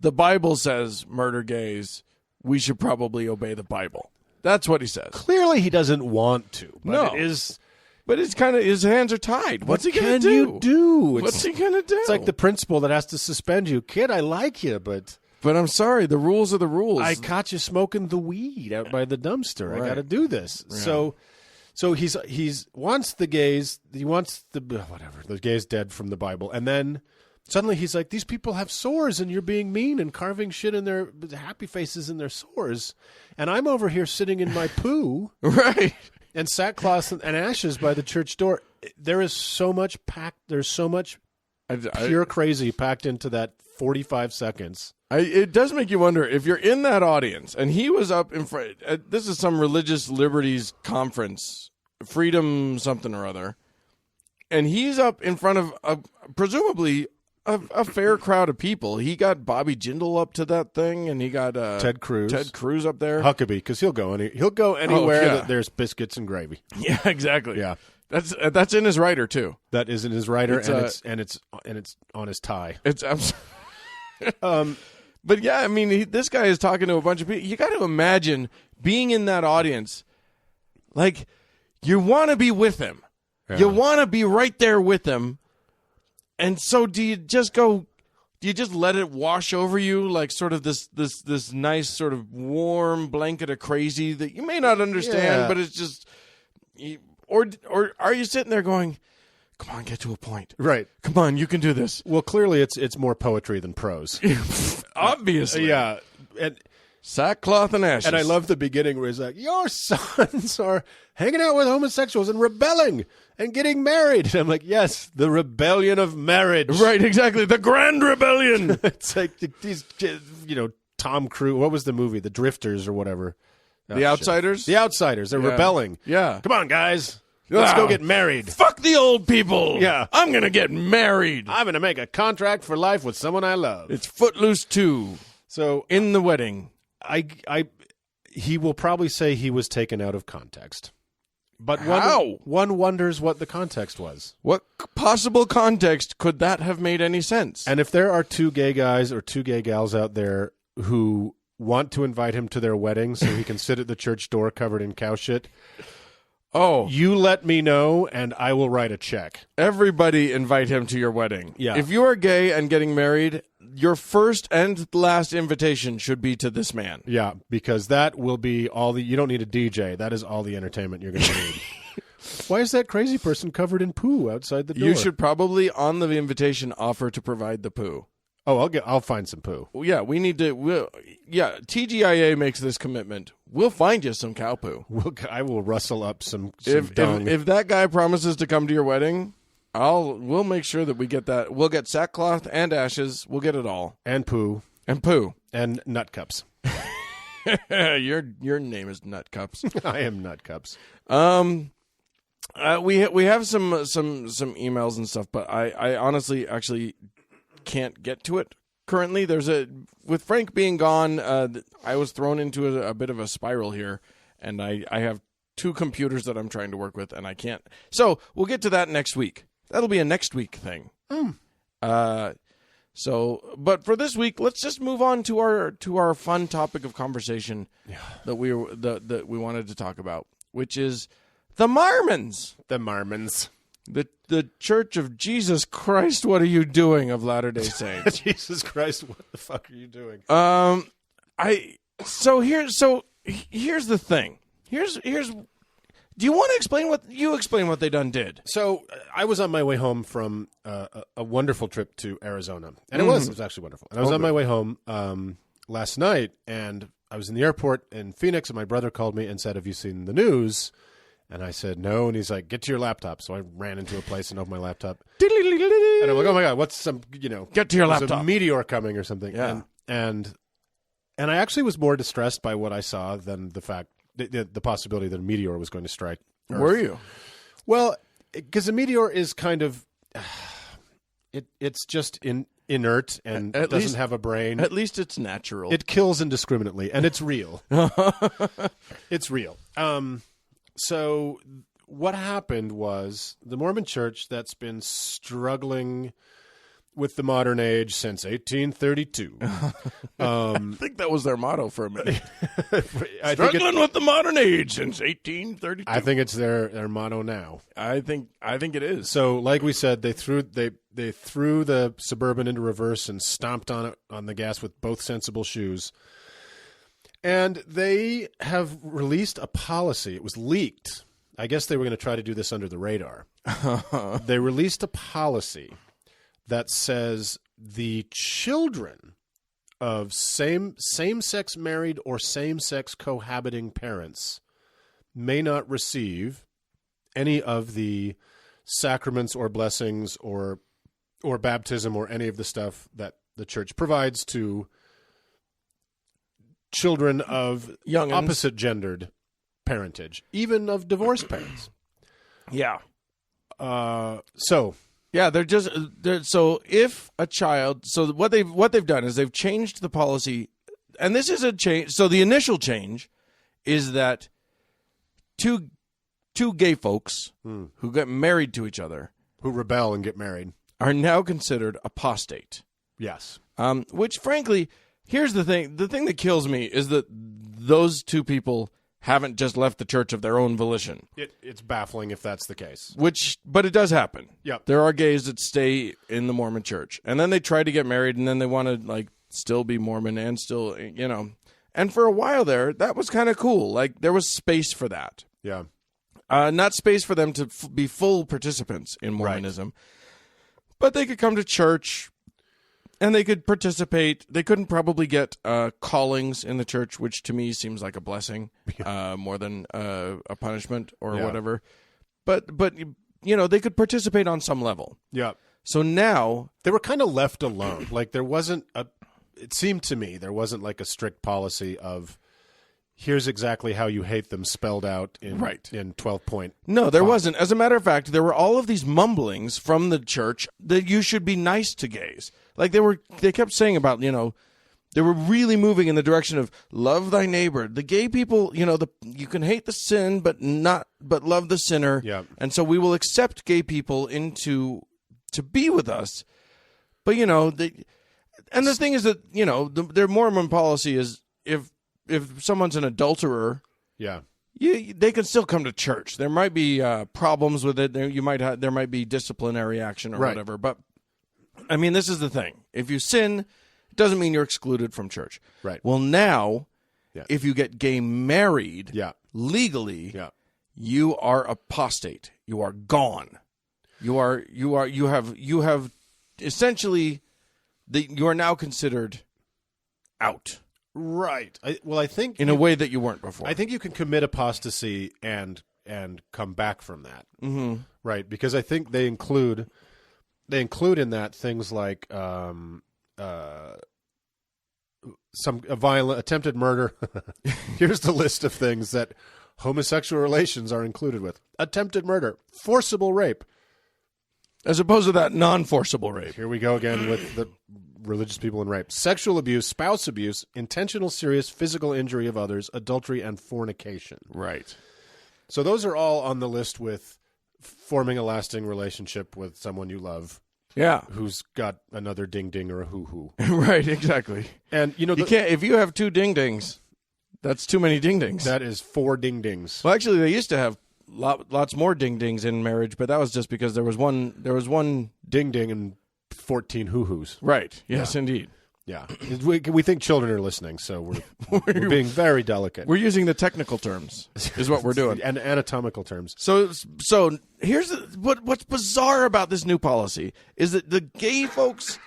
the Bible says murder gays. We should probably obey the Bible. That's what he says. Clearly he doesn't want to. But No. it is. But it's kind of, his hands are tied. What's he going Can to do? you do? What's he going to do? It's like the principal that has to suspend you. Kid, I like you, but But I'm sorry, the rules are the rules. I caught you smoking the weed out by the dumpster. Right. I got to do this. Yeah. So he's wants the gays. He wants the gays dead from the Bible, and then suddenly he's like, these people have sores, and you're being mean and carving shit in their happy faces in their sores, and I'm over here sitting in my poo, Right. and sackcloth and ashes by the church door. There is so much packed. There's so much pure crazy packed into that 45 seconds. It does make you wonder if you're in that audience, and he was up in front. This is some religious liberties conference, freedom something or other, and he's up in front of presumably a fair crowd of people. He got Bobby Jindal up to that thing, and he got Ted Cruz up there. Huckabee, because he'll go anywhere yeah. that there's biscuits and gravy. Yeah, exactly. Yeah. That's in his writer too. That is in his writer, It's, and it's on his tie. It's but yeah, I mean, this guy is talking to a bunch of people. You got to imagine being in that audience. Like, you want to be with him. Yeah. You want to be right there with him. And so do you just let it wash over you like sort of this nice sort of warm blanket of crazy that you may not understand, Yeah. but it's just or are you sitting there going, come on, get to a point. Right. Come on, you can do this. Well, clearly it's more poetry than prose. Obviously. Yeah. And Sackcloth and ashes. I love the beginning where he's like, your sons are hanging out with homosexuals and rebelling and getting married. And I'm like, yes, the rebellion of marriage. Right, exactly. The Grand Rebellion. It's like these, Tom Cruise. What was the movie? The Drifters or whatever. The Outsiders? The Outsiders. They're Yeah. rebelling. Yeah. Come on, guys. Let's go get married. Fuck the old people. Yeah. I'm going to get married. I'm going to make a contract for life with someone I love. It's Footloose 2 So in the wedding. he will probably say he was taken out of context. But How? one wonders what the context was. What possible context could that have made any sense? And if there are two gay guys or two gay gals out there who want to invite him to their wedding so he can sit at the church door covered in cow shit, Oh, You let me know, and I will write a check. everybody invite him to your wedding. Yeah. If you are gay and getting married, your first and last invitation should be to this man. Yeah, because that will be all the... You don't need a DJ. That is all the entertainment you're going to need. Why is that crazy person covered in poo outside the door? You should probably, on the invitation, offer to provide the poo. Oh, I'll find some poo. Well, yeah, we need to. TGIA makes this commitment. We'll find you some cow poo. I will rustle up some If dung. if that guy promises to come to your wedding, we'll make sure that we get that. We'll get sackcloth and ashes. We'll get it all and poo. and poo. And nut cups. Your name is Nut Cups. I am nut cups. We have some emails and stuff, but I honestly actually can't get to it currently. With Frank being gone, I was thrown into a bit of a spiral here, and I have two computers that I'm trying to work with, and I can't. So we'll get to that next week. That'll be a next week thing. But for this week, let's just move on to our fun topic of conversation that we wanted to talk about, which is the Mormons. The Mormons. The Church of Jesus Christ, what are you doing of Latter-day Saints? Jesus Christ, what the fuck are you doing? Here's the thing. Here's do you want to explain what they done did? So I was on my way home from a wonderful trip to Arizona, and it was actually wonderful. And I was on my way home last night, and I was in the airport in Phoenix, and my brother called me and said, "Have you seen the news?" And I said, "No." And he's like, "Get to your laptop." So I ran into a place and opened my laptop. And I'm like, "Oh my God, what's some, Get to your there's laptop. a meteor coming or something." Yeah. And I actually was more distressed by what I saw than the fact, the possibility that a meteor was going to strike Earth. Were you? Well, because a meteor is kind of, it's just inert and At doesn't least- have a brain. At least it's natural. It kills indiscriminately, and it's real. It's real. So what happened was the Mormon Church that's been struggling with the modern age since 1832. I think that was their motto for a minute. I Struggling with the modern age since 1832. I think it's their motto now. I think it is. So, like we said, they threw the Suburban into reverse and stomped on the gas with both sensible shoes. And they have released a policy. It was leaked. I guess they were going to try to do this under the radar. They released a policy that says the children of same-sex married or same-sex cohabiting parents may not receive any of the sacraments or blessings or baptism or any of the stuff that the church provides to children of Young'uns. opposite gendered parentage, even of divorced parents. Yeah. So So if a child, so what they've done is they've changed the policy, and this is a change. So the initial change is that two gay folks who get married to each other, who rebel and get married. are now considered apostate. Yes. Which, frankly, here's the thing. The thing that kills me is that those two people haven't just left the church of their own volition. It's baffling if that's the case. But it does happen. Yep. There are gays that stay in the Mormon church, and then they try to get married, and then they want to still be Mormon and still, And for a while there, that was kind of cool. There was space for that. Yeah. Not space for them to be full participants in Mormonism, but they could come to church. And they could participate. They couldn't probably get callings in the church, which to me seems like a blessing more than a punishment or whatever. But they could participate on some level. Yeah. So now they were kind of left alone. There wasn't it seemed to me there wasn't a strict policy of here's exactly how you hate them spelled out in 12-point. No, there wasn't. As a matter of fact, there were all of these mumblings from the church that you should be nice to gays. They kept saying about, they were really moving in the direction of love thy neighbor. The gay people, you can hate the sin, but love the sinner. Yeah. And so we will accept gay people to be with us. But, and the thing is that, their Mormon policy is if someone's an adulterer, yeah, they can still come to church. There might be problems with it. There might be disciplinary action or whatever. But I mean, this is the thing: if you sin, it doesn't mean you're excluded from church. Right. Well, now, if you get gay married legally, you are apostate. You are gone. You have essentially you are now considered out. Right. I think in a way that you weren't before. I think you can commit apostasy and come back from that. Mm-hmm. Right, because I think they include in that things like violent attempted murder. Here's the list of things that homosexual relations are included with: attempted murder, forcible rape, as opposed to that non-forcible rape. Here we go again with the religious people and rape, sexual abuse, spouse abuse, intentional serious physical injury of others, adultery, and fornication. Right. So those are all on the list with forming a lasting relationship with someone you love. Yeah. Who's got another ding ding or a hoo hoo. Right, exactly. And you can't, if you have 2 ding dings, that's too many ding dings. That is 4 ding dings. Well, actually, they used to have lots more ding dings in marriage, but that was just because there was one ding ding and 14 hoo hoos. Right. Yes, indeed. Yeah. We think children are listening, so we're being very delicate. We're using the technical terms, is what we're doing. And anatomical terms. So here's what's bizarre about this new policy is that the gay folks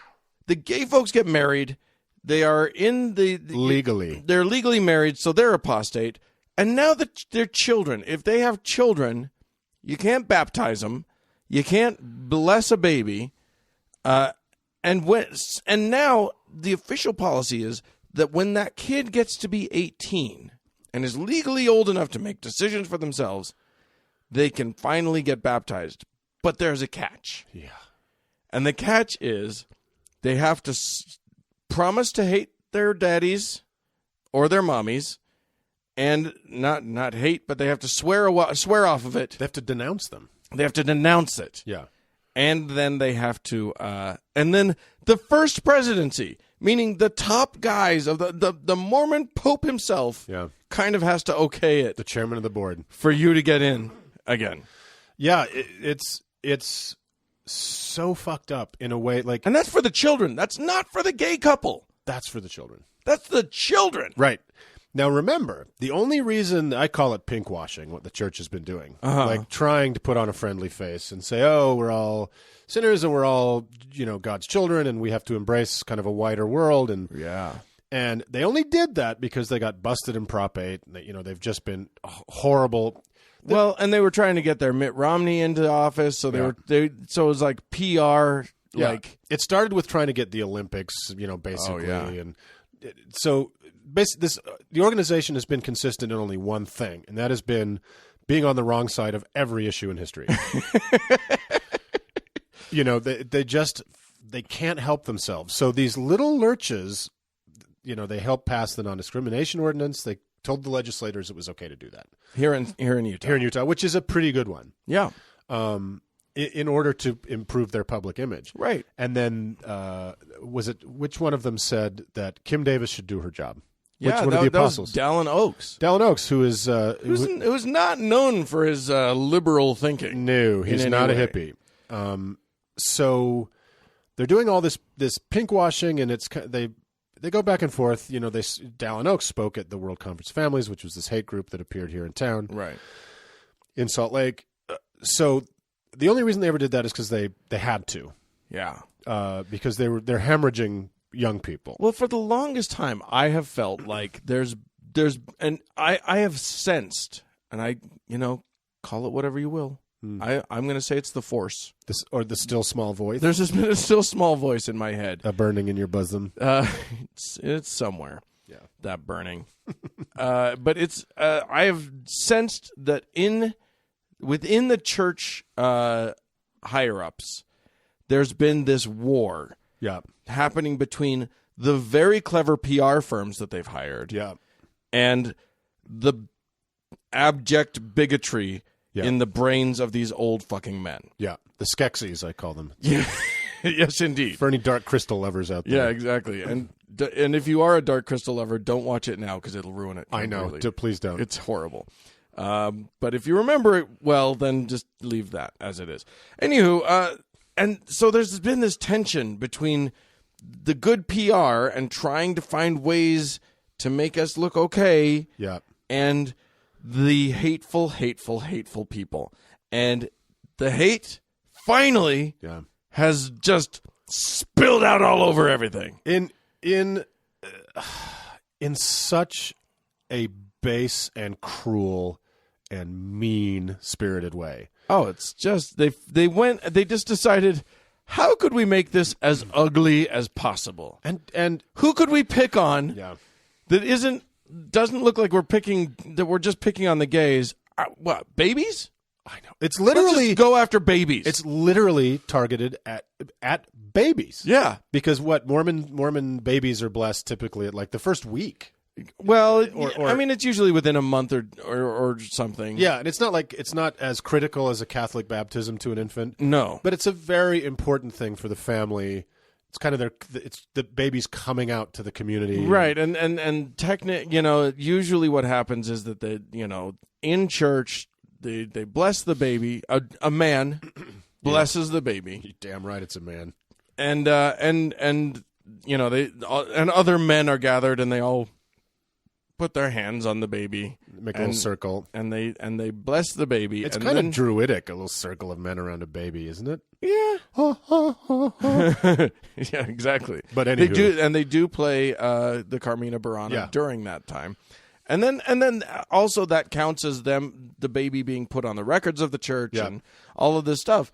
get married. They are in legally. They're legally married, so they're apostate. And now that they're children, if they have children, you can't baptize them. You can't bless a baby. And now the official policy is that when that kid gets to be 18 and is legally old enough to make decisions for themselves, they can finally get baptized. But there's a catch. Yeah. And the catch is they have to promise to hate their daddies or their mommies, and not hate, but they have to swear off of it. They have to denounce them. They have to denounce it. Yeah. And then they have to, and then the first presidency, meaning the top guys of the Mormon Pope himself, kind of has to okay it. The chairman of the board. For you to get in again. Yeah, it's so fucked up in a way. Like, and that's for the children. That's not for the gay couple. That's for the children. That's the children. Right. Now, remember, the only reason I call it pink washing, what the church has been doing, like trying to put on a friendly face and say, oh, we're all sinners and we're all, God's children and we have to embrace kind of a wider world. And they only did that because they got busted in Prop 8. They've just been horrible. Well, and they were trying to get their Mitt Romney into office, so so it was like PR. Yeah. Like it started with trying to get the Olympics, basically, and so basically, the organization has been consistent in only one thing, and that has been being on the wrong side of every issue in history. They can't help themselves. So these little lurches, they helped pass the non-discrimination ordinance. They told the legislators it was okay to do that here in Utah, which is a pretty good one. Yeah. In order to improve their public image. Right. And then which one of them said that Kim Davis should do her job? Which one of the apostles? That was Dallin Oaks. Dallin Oaks, who is who's not known for his liberal thinking. No, he's not a hippie. So they're doing all this pink washing, and they go back and forth. Dallin Oaks spoke at the World Conference of Families, which was this hate group that appeared here in town, right, in Salt Lake. So the only reason they ever did that is because they had to. Yeah. Because they're hemorrhaging young people. Well, for the longest time, I have felt like there's and I have sensed, and I call it whatever you will. I'm going to say it's the Force, or the still small voice. There's just been a still small voice in my head, a burning in your bosom. It's somewhere. Yeah, that burning. But it's I have sensed that within the church higher ups, there's been this war happening between the very clever PR firms that they've hired and the abject bigotry in the brains of these old fucking men. Yeah, the Skeksis, I call them. Yeah, yes, indeed. For any Dark Crystal lovers out there. Yeah, exactly. And if you are a Dark Crystal lover, don't watch it now because it'll ruin it. I know. Please don't. It's horrible. But if you remember it well, then just leave that as it is. Anywho, and so there's been this tension between the good PR and trying to find ways to make us look okay, and the hateful, hateful, hateful people. And the hate finally has just spilled out all over everything. In such a base and cruel and mean-spirited way. Oh, it's just they just decided, how could we make this as ugly as possible? And who could we pick on that doesn't look like we're just picking on the gays? What, babies? I know. It's literally Let's just go after babies. It's literally targeted at babies. Yeah. Because what Mormon babies are blessed typically at like the first week. Well, I mean, it's usually within a month or something. Yeah, and it's not as critical as a Catholic baptism to an infant. No. But it's a very important thing for the family. It's kind of it's the baby's coming out to the community. Right. And usually what happens is that in church they bless the baby. A man blesses the baby. You're damn right it's a man. And other men are gathered and they all put their hands on the baby, make a little circle, and they bless the baby. It's kind of druidic, a little circle of men around a baby, isn't it? Yeah. Yeah, exactly. But anywho. They do play the Carmina Burana during that time. And then also that counts as the baby being put on the records of the church and all of this stuff.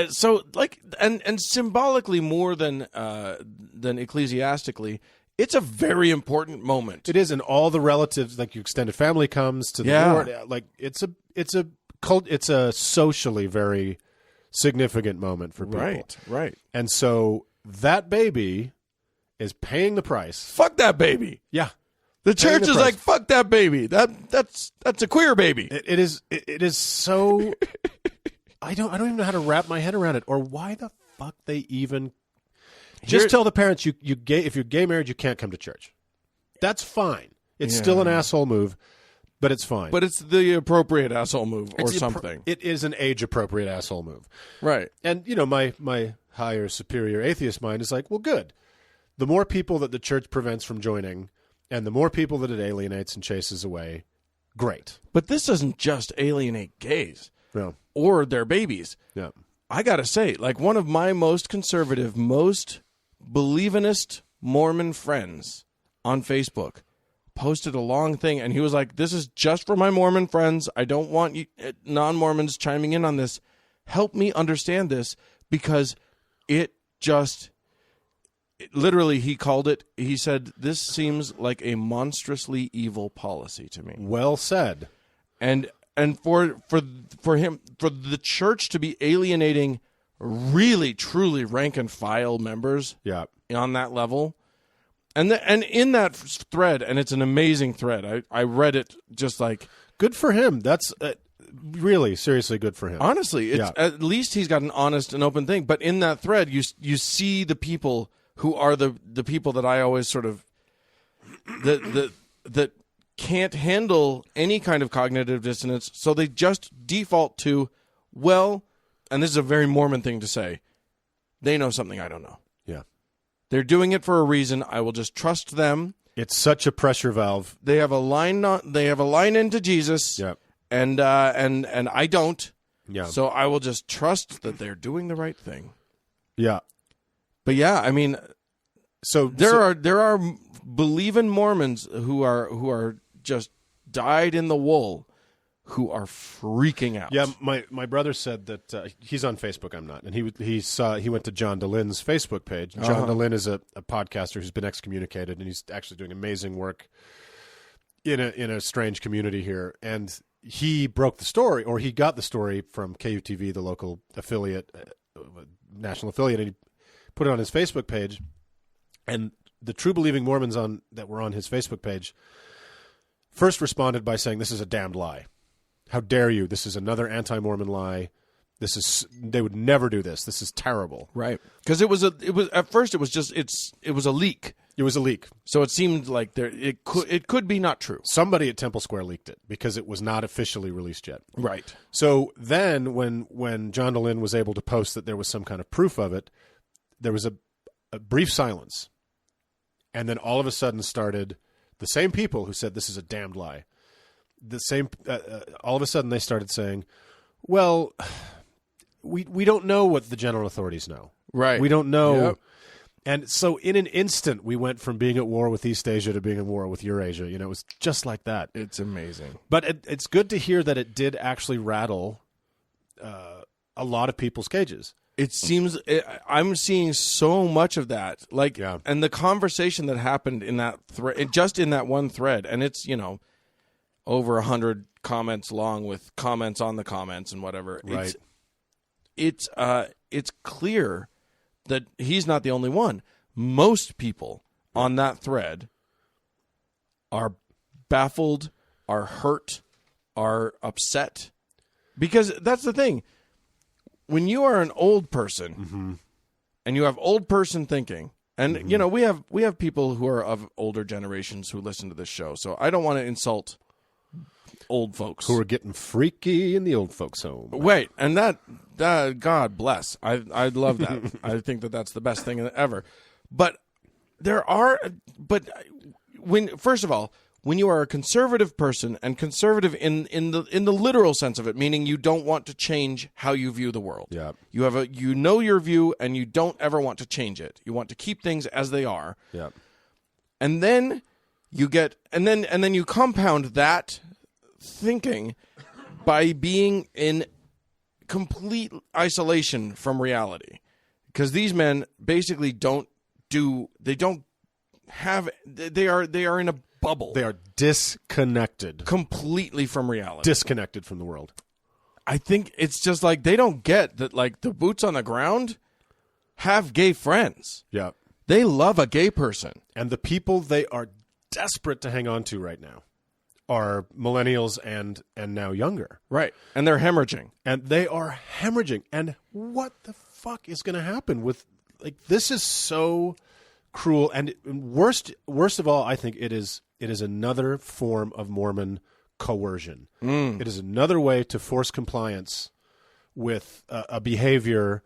So like and symbolically more than ecclesiastically, it's a very important moment. It is, and all the relatives, like your extended family, comes to the Lord. Like it's a socially very significant moment for people. Right. And so that baby is paying the price. Fuck that baby. Yeah. The church is like, fuck that baby. That's a queer baby. It is so. I don't even know how to wrap my head around it, or why the fuck they even. Just tell the parents if you're gay married, you can't come to church. That's fine. It's still an asshole move, but it's fine. But it's the appropriate asshole move or something. It is an age-appropriate asshole move. Right. And, my higher, superior atheist mind is like, well, good. The more people that the church prevents from joining and the more people that it alienates and chases away, great. But this doesn't just alienate gays or their babies. Yeah. I got to say, like one of my most conservative, most believinist Mormon friends on Facebook posted a long thing, and he was like, this is just for my Mormon friends. I don't want you non-Mormons chiming in on this. Help me understand this, because literally he said, this seems like a monstrously evil policy to me. Well said. And for the church to be alienating really truly rank and file members on that level, and in that thread, and it's an amazing thread. I read it, just like, good for him. That's really seriously good for him. Honestly, it's at least he's got an honest and open thing. But in that thread, you see the people who are the people that I always sort of that can't handle any kind of cognitive dissonance, so they just default to, well, and this is a very Mormon thing to say, they know something I don't know. Yeah. They're doing it for a reason. I will just trust them. It's such a pressure valve. They have a line into Jesus. Yeah. And I don't. Yeah. So I will just trust that they're doing the right thing. Yeah. But yeah, I mean, there are believing Mormons who are just dyed in the wool, who are freaking out. Yeah, my brother said that he's on Facebook. I'm not, and he went to John DeLynne's Facebook page. John DeLynne is a podcaster who's been excommunicated, and he's actually doing amazing work in a strange community here. And he broke the story, or he got the story from KUTV, the local affiliate, national affiliate, and he put it on his Facebook page. And the true believing Mormons that were on his Facebook page first responded by saying, "This is a damned lie. How dare you? This is another anti-Mormon lie. They would never do this. This is terrible. Right. Because it was at first it was a leak. It was a leak. So it seemed like it could be not true. Somebody at Temple Square leaked it because it was not officially released yet. Right. So then when John DeLynn was able to post that there was some kind of proof of it, there was a brief silence. And then all of a sudden started the same people who said this is a damned lie. The same all of a sudden they started saying, well, we don't know what the general authorities know. Right. We don't know. Yep. And so in an instant, we went from being at war with East Asia to being at war with Eurasia. You know, it was just like that. It's amazing. But it's good to hear that it did actually rattle a lot of people's cages. It seems I'm seeing so much of that. Like, Yeah. and the conversation that happened in that thread, just in that one thread, and it's, over 100 comments long with comments on the comments and whatever. Right. It's clear that he's not the only one. Most people on that thread are baffled, are hurt, are upset. Because that's the thing. When you are an old person and you have old person thinking, and we have people who are of older generations who listen to this show, so I don't want to insult old folks Who are getting freaky in the old folks' home. Wait, and that God bless. I love that. I think that's the best thing ever. But first of all, when you are a conservative person, and conservative in the literal sense of it, meaning you don't want to change how you view the world. Yeah. You know your view and you don't ever want to change it. You want to keep things as they are. Yeah. And then you you compound that thinking by being in complete isolation from reality, because these men basically they are in a bubble. They are disconnected. Completely from reality. Disconnected from the world. I think it's just like they don't get that, like, the boots on the ground have gay friends. Yeah. They love a gay person. And the people they are desperate to hang on to right now are millennials and now younger. Right. And they're hemorrhaging. And they are hemorrhaging. And what the fuck is going to happen with, like, this is so cruel. And worst of all, I think it is another form of Mormon coercion. It is another way to force compliance with a behavior,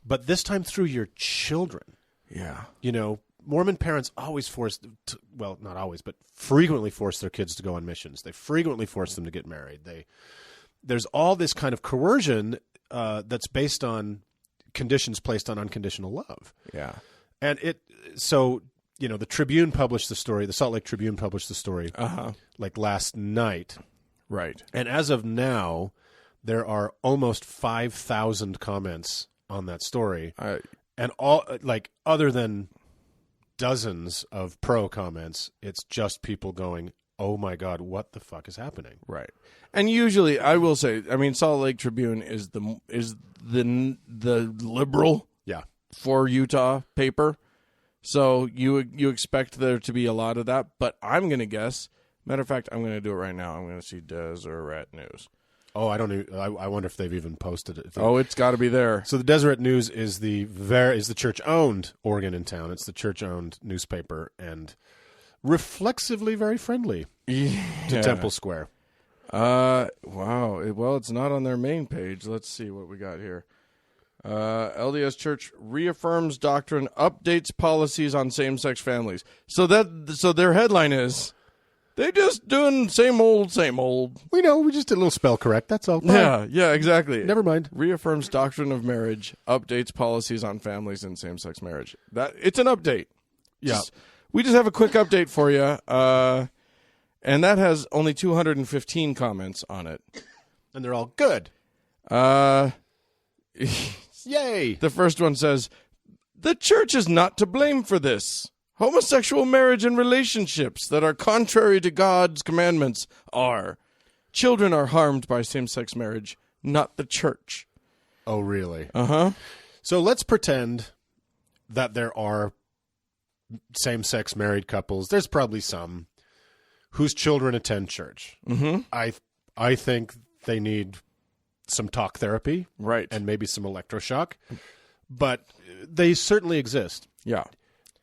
but this time through your children. Yeah. Mormon parents always not always, but frequently force their kids to go on missions. They frequently force them to get married. There's all this kind of coercion that's based on conditions placed on unconditional love. Yeah. And the Tribune published the story, the Salt Lake Tribune published the story like last night. Right. And as of now, there are almost 5,000 comments on that story. And all, like, other than dozens of pro comments, it's just people going, oh my God, what the fuck is happening? Right. And usually, I will say, I mean, Salt Lake Tribune is the liberal for Utah paper. So you expect there to be a lot of that, but I'm going to guess, matter of fact, I'm going to do it right now. I'm going to see Deseret News. Oh, I don't even, I wonder if they've even posted it. It's got to be there. So the Deseret News is the church-owned organ in town. It's the church-owned newspaper and reflexively very friendly to Temple Square. Wow. Well, it's not on their main page. Let's see what we got here. LDS Church reaffirms doctrine, updates policies on same-sex families. So their headline is, they just doing same old. We know, we just did a little spell correct. That's all. Fine. Yeah, exactly. Never mind. Reaffirms doctrine of marriage, updates policies on families and same-sex marriage. It's an update. Yeah. We just have a quick update for you. And that has only 215 comments on it. And they're all good. Yay. The first one says, the church is not to blame for this. Homosexual marriage and relationships that are contrary to God's commandments are. Children are harmed by same-sex marriage, not the church. Oh, really? Uh-huh. So let's pretend that there are same-sex married couples. There's probably some whose children attend church. Mm-hmm. I think they need some talk therapy, Right. and maybe some electroshock, but they certainly exist. Yeah.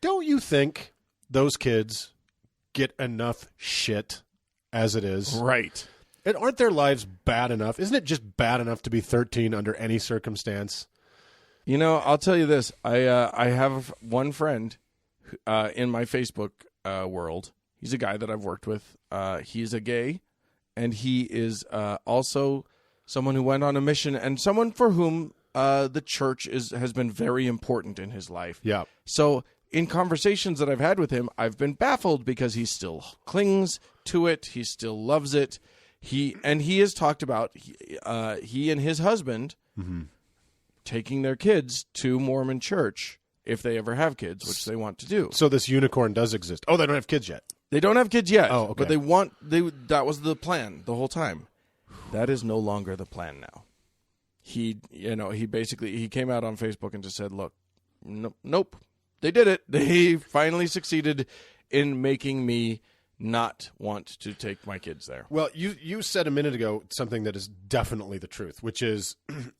Don't you think those kids get enough shit as it is? Right. And aren't their lives bad enough? Isn't it just bad enough to be 13 under any circumstance? You know, I'll tell you this. I have one friend in my Facebook world. He's a guy that I've worked with. He's a gay, and he is also someone who went on a mission and someone for whom the church has been very important in his life. Yeah. So in conversations that I've had with him, I've been baffled because he still clings to it. He still loves it. He has talked about he and his husband taking their kids to Mormon church if they ever have kids, which they want to do. So this unicorn does exist. Oh, they don't have kids yet. They don't have kids yet. Oh, okay. But that was the plan the whole time. That is no longer the plan now. He came out on Facebook and just said, look, nope. They did it. They finally succeeded in making me not want to take my kids there. Well, you said a minute ago something that is definitely the truth, which is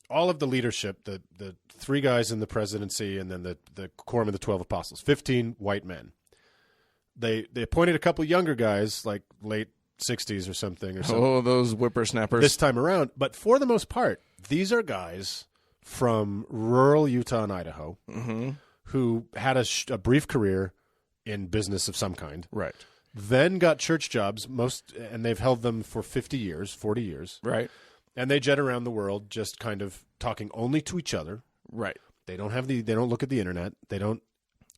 all of the leadership, the 3 guys in the presidency and then the quorum of the 12 apostles, 15 white men. They appointed a couple younger guys, like late 60s or something. Oh, those whippersnappers. This time around. But for the most part, these are guys from rural Utah and Idaho who had a brief career in business of some kind. Right. Then got church jobs, and they've held them for 40 years. Right. And they jet around the world just kind of talking only to each other. Right. They don't look at the internet.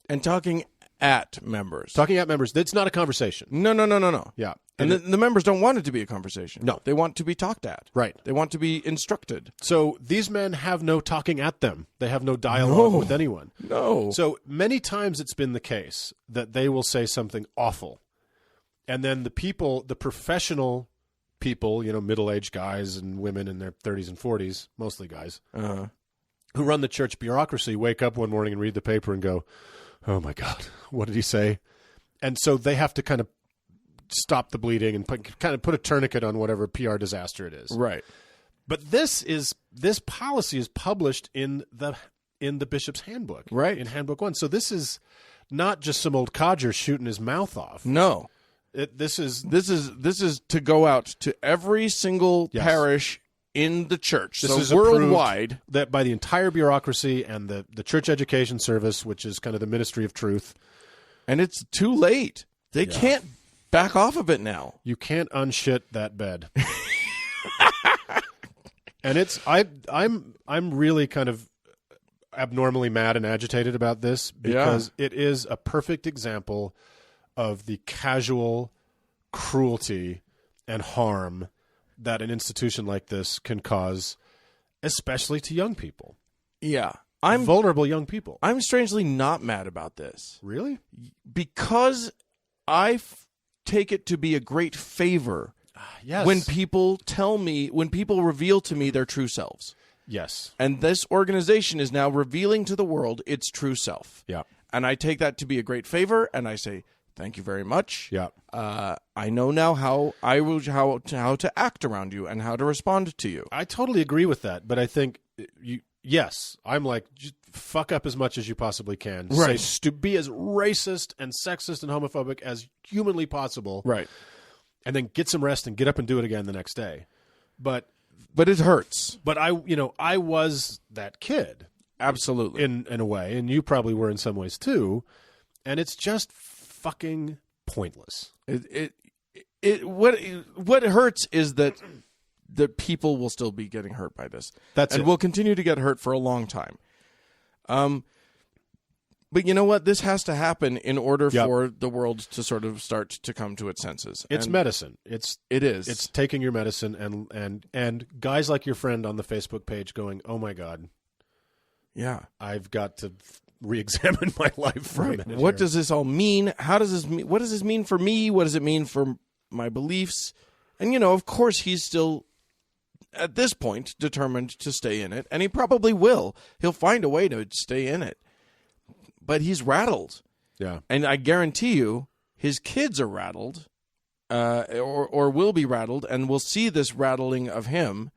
And talking at members. Talking at members. It's not a conversation. No. Yeah. And the members don't want it to be a conversation. No. They want to be talked at. Right. They want to be instructed. So these men have no talking at them. They have no dialogue with anyone. No. So many times it's been the case that they will say something awful. And then the professional people, middle-aged guys and women in their 30s and 40s, mostly guys, who run the church bureaucracy, wake up one morning and read the paper and go, oh, my God, what did he say? And so they have to kind of stop the bleeding and put a tourniquet on whatever PR disaster it is. Right. But this policy is published in the bishop's handbook. Right. In Handbook 1. So this is not just some old codger shooting his mouth off. No. This is to go out to every single parish in the church. This so is worldwide, that by the entire bureaucracy and the Church Education Service, which is kind of the Ministry of Truth. And it's too late. They can't back off of it now. You can't unshit that bed. And I'm really kind of abnormally mad and agitated about this because it is a perfect example of the casual cruelty and harm that an institution like this can cause, especially to young people. Yeah. Vulnerable young people. I'm strangely not mad about this. Really? Because I take it to be a great favor yes. when people reveal to me their true selves. Yes. And this organization is now revealing to the world its true self. Yeah. And I take that to be a great favor, and I say, thank you very much. Yeah. I know now how to act around you and how to respond to you. I totally agree with that, but I think yes, I'm like, just fuck up as much as you possibly can. Right. Be as racist and sexist and homophobic as humanly possible. Right. And then get some rest and get up and do it again the next day. But it hurts. But I was that kid. Absolutely. In a way, and you probably were in some ways too, and it's just fucking pointless. What hurts is that the people will still be getting hurt by this. And will continue to get hurt for a long time. But you know what? This has to happen in order for the world to sort of start to come to its senses. It's medicine. It is. It's taking your medicine and guys like your friend on the Facebook page going, "Oh my God. Yeah. I've got to re-examine my life for a minute. What does this all mean? How does this mean? What does this mean for me? What does it mean for my beliefs?" And of course he's still at this point determined to stay in it, and he probably will. He'll find a way to stay in it. But he's rattled. Yeah. And I guarantee you his kids are rattled or will be rattled and will see this rattling of him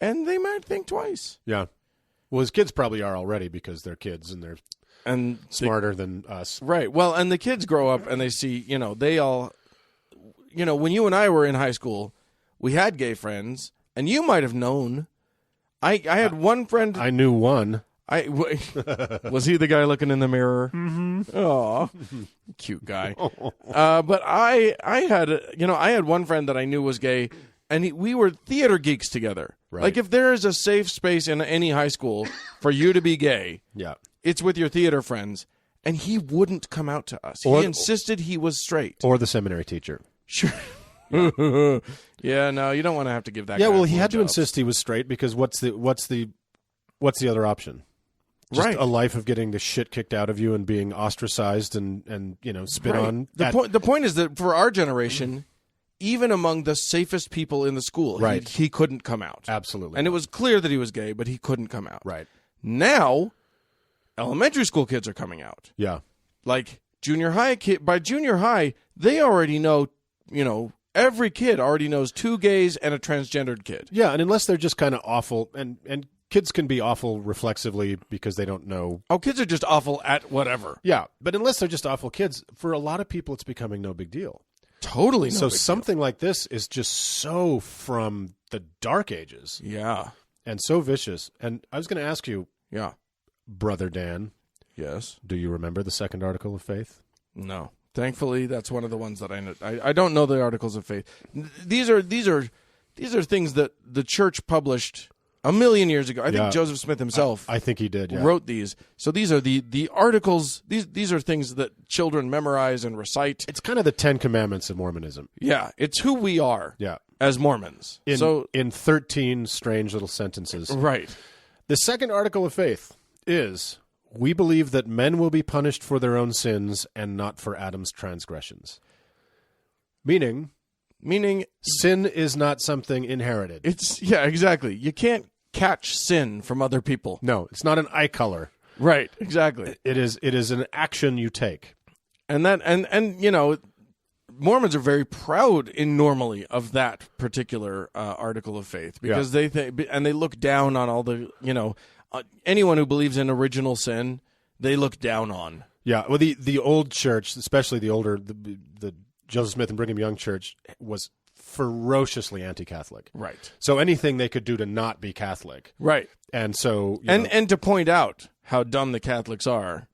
and they might think twice. Yeah. Well, his kids probably are already because they're kids and they're smarter than us. Right. Well, and the kids grow up and they see, they all, when you and I were in high school, we had gay friends, and you might have known. I had one friend. I knew one. Was he the guy looking in the mirror? Mm-hmm. Oh, cute guy. But I had one friend that I knew was gay, and we were theater geeks together. Right. Like, if there is a safe space in any high school for you to be gay, yeah, it's with your theater friends. And he wouldn't come out to us. He insisted he was straight. Or the seminary teacher. Sure. Yeah, no, you don't want to have to give that. Yeah, guy well, he had to blowjobs. insist he was straight because what's the other option? Just Right. a life of getting the shit kicked out of you and being ostracized and spit Right. on. The point is that for our generation, even among the safest people in the school, Right. he couldn't come out. Absolutely. And it was clear that he was gay, but he couldn't come out. Right. Now, elementary school kids are coming out. Yeah. Like junior high by junior high, they already know, every kid already knows 2 gays and a transgendered kid. Yeah, and unless they're just kind of awful, and kids can be awful reflexively because they don't know. Oh, kids are just awful at whatever. Yeah, but unless they're just awful kids, for a lot of people, it's becoming no big deal. Totally. So something like this is just so from the dark ages. Yeah. And so vicious. And I was going to ask you, Yeah. Brother Dan, Yes. do you remember the second article of faith? No. Thankfully, that's one of the ones that I know. I don't know the articles of faith. These are things that the church published a million years ago. I think Joseph Smith himself I think he did, yeah. wrote these. So these are the articles. These are things that children memorize and recite. It's kind of the 10 Commandments of Mormonism. Yeah, it's who we are. Yeah. As Mormons. In 13 strange little sentences. Right. The second article of faith is, we believe that men will be punished for their own sins and not for Adam's transgressions. Meaning sin is not something inherited. Exactly. You can't catch sin from other people. No, it's not an eye color. Right, exactly. It is an action you take. And Mormons are very proud normally of that particular article of faith because they think, and they look down on all the, anyone who believes in original sin, they look down on. Yeah, well, the old church, especially the Joseph Smith and Brigham Young Church, was ferociously anti-Catholic. Right. So anything they could do to not be Catholic. Right. And so, and to point out how dumb the Catholics are,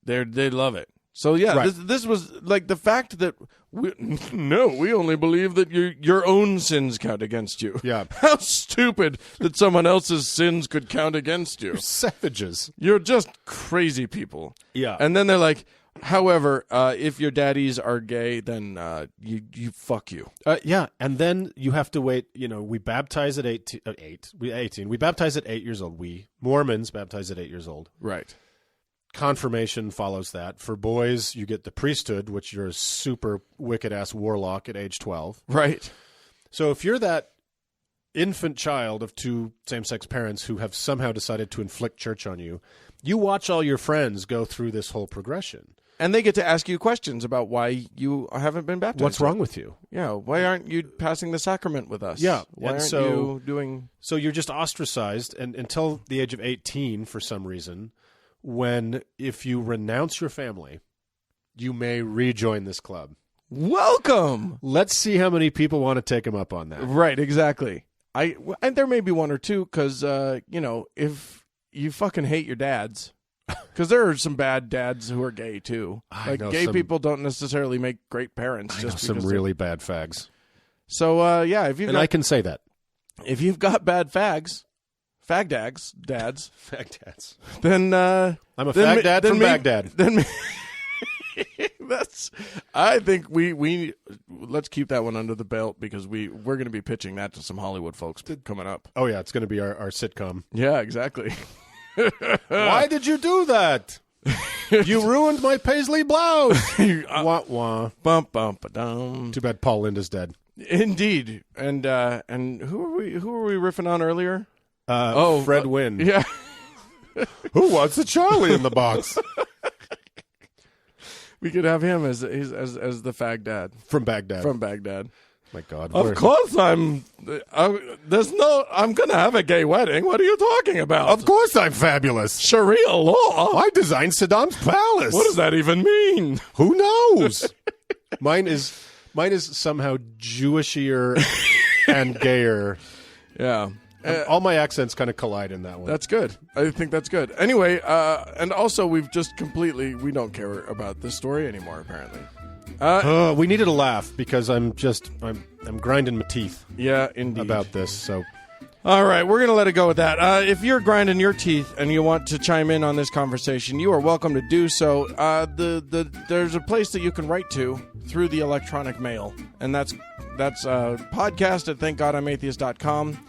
they love it. So yeah, Right. this was like the fact that we only believe that your own sins count against you. Yeah. How stupid that someone else's sins could count against you. Savages. You're just crazy people. Yeah. And then they're like, however, if your daddies are gay, then you fuck you. Yeah, and then you have to wait. We baptize at 18. We baptize at 8 years old. We Mormons baptize at 8 years old. Right. Confirmation follows that. For boys, you get the priesthood, which you're a super wicked-ass warlock at age 12. Right. So if you're that infant child of 2 same-sex parents who have somehow decided to inflict church on you, you watch all your friends go through this whole progression. And they get to ask you questions about why you haven't been baptized. What's wrong with you? Yeah, why aren't you passing the sacrament with us? Yeah, why aren't so- you doing... So you're just ostracized and until the age of 18 for some reason, when if you renounce your family, you may rejoin this club. Welcome! Let's see how many people want to take him up on that. Right, exactly. And there may be one or two, because, if you fucking hate your dads... Because there are some bad dads who are gay, too. I Like, know gay some- people don't necessarily make great parents. I know just some because really bad fags. So, yeah, if And I can say that. you've got bad dads, Fag dads. then I'm a fag dad from Baghdad. Then I think we let's keep that one under the belt because we're going to be pitching that to some Hollywood folks coming up. Oh, yeah, it's going to be our sitcom. Yeah, exactly. Why did you do that? You ruined my paisley blouse. Wah, wah. Bump bump dum. Too bad Paul Linda's dead. Indeed. And who were we riffing on earlier? Fred Wynn. Yeah. Who wants a Charlie in the box? We could have him as the fag dad From Baghdad. from Baghdad. My God. Of course I'm going to have a gay wedding. What are you talking about? Of course I'm fabulous. Sharia law? I designed Saddam's palace. What does that even mean? Who knows? Mine is somehow Jewishier and gayer. Yeah. All my accents kind of collide in that one. That's good. I think that's good. Anyway, and also we don't care about this story anymore, apparently. We needed a laugh because I'm grinding my teeth. Yeah, indeed. About this. So, all right, we're gonna let it go with that. If you're grinding your teeth and you want to chime in on this conversation, you are welcome to do so. There's a place that you can write to through the electronic mail, and that's podcast at thankgodimatheist.com.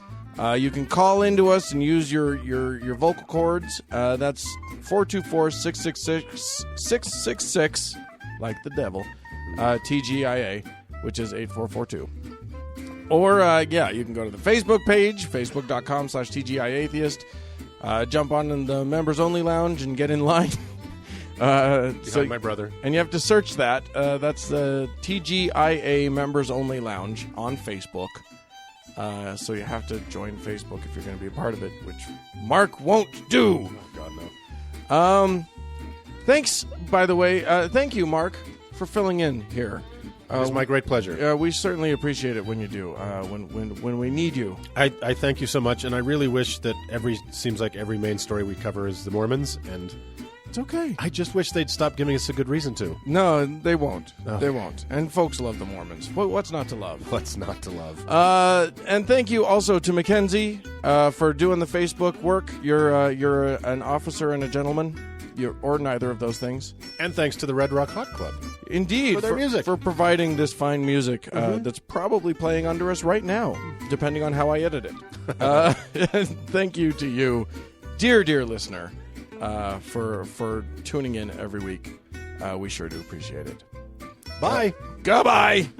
You can call into us and use your vocal cords. That's 424-666-666, like the devil. TGIA, which is 8442. Or, you can go to the Facebook page, facebook.com/TGIAtheist. Jump on in the members only lounge and get in line. Behind my brother. And you have to search that. That's the TGIA members only lounge on Facebook. So you have to join Facebook if you're going to be a part of it, which Mark won't do. Oh, God, no. Thanks, by the way. Thank you, Mark, for filling in here. It's my great pleasure. We certainly appreciate it when you do, when we need you. I thank you so much, and I really wish that seems like every main story we cover is the Mormons, and it's okay. I just wish they'd stop giving us a good reason to. No, they won't. Oh. They won't. And folks love the Mormons. What's not to love? What's not to love? And thank you also to Mackenzie for doing the Facebook work. You're an officer and a gentleman. Or neither of those things. And thanks to the Red Rock Hot Club. Indeed. For their music. For providing this fine music that's probably playing under us right now, depending on how I edit it. Thank you to you, dear listener, for tuning in every week. We sure do appreciate it. Bye. Goodbye.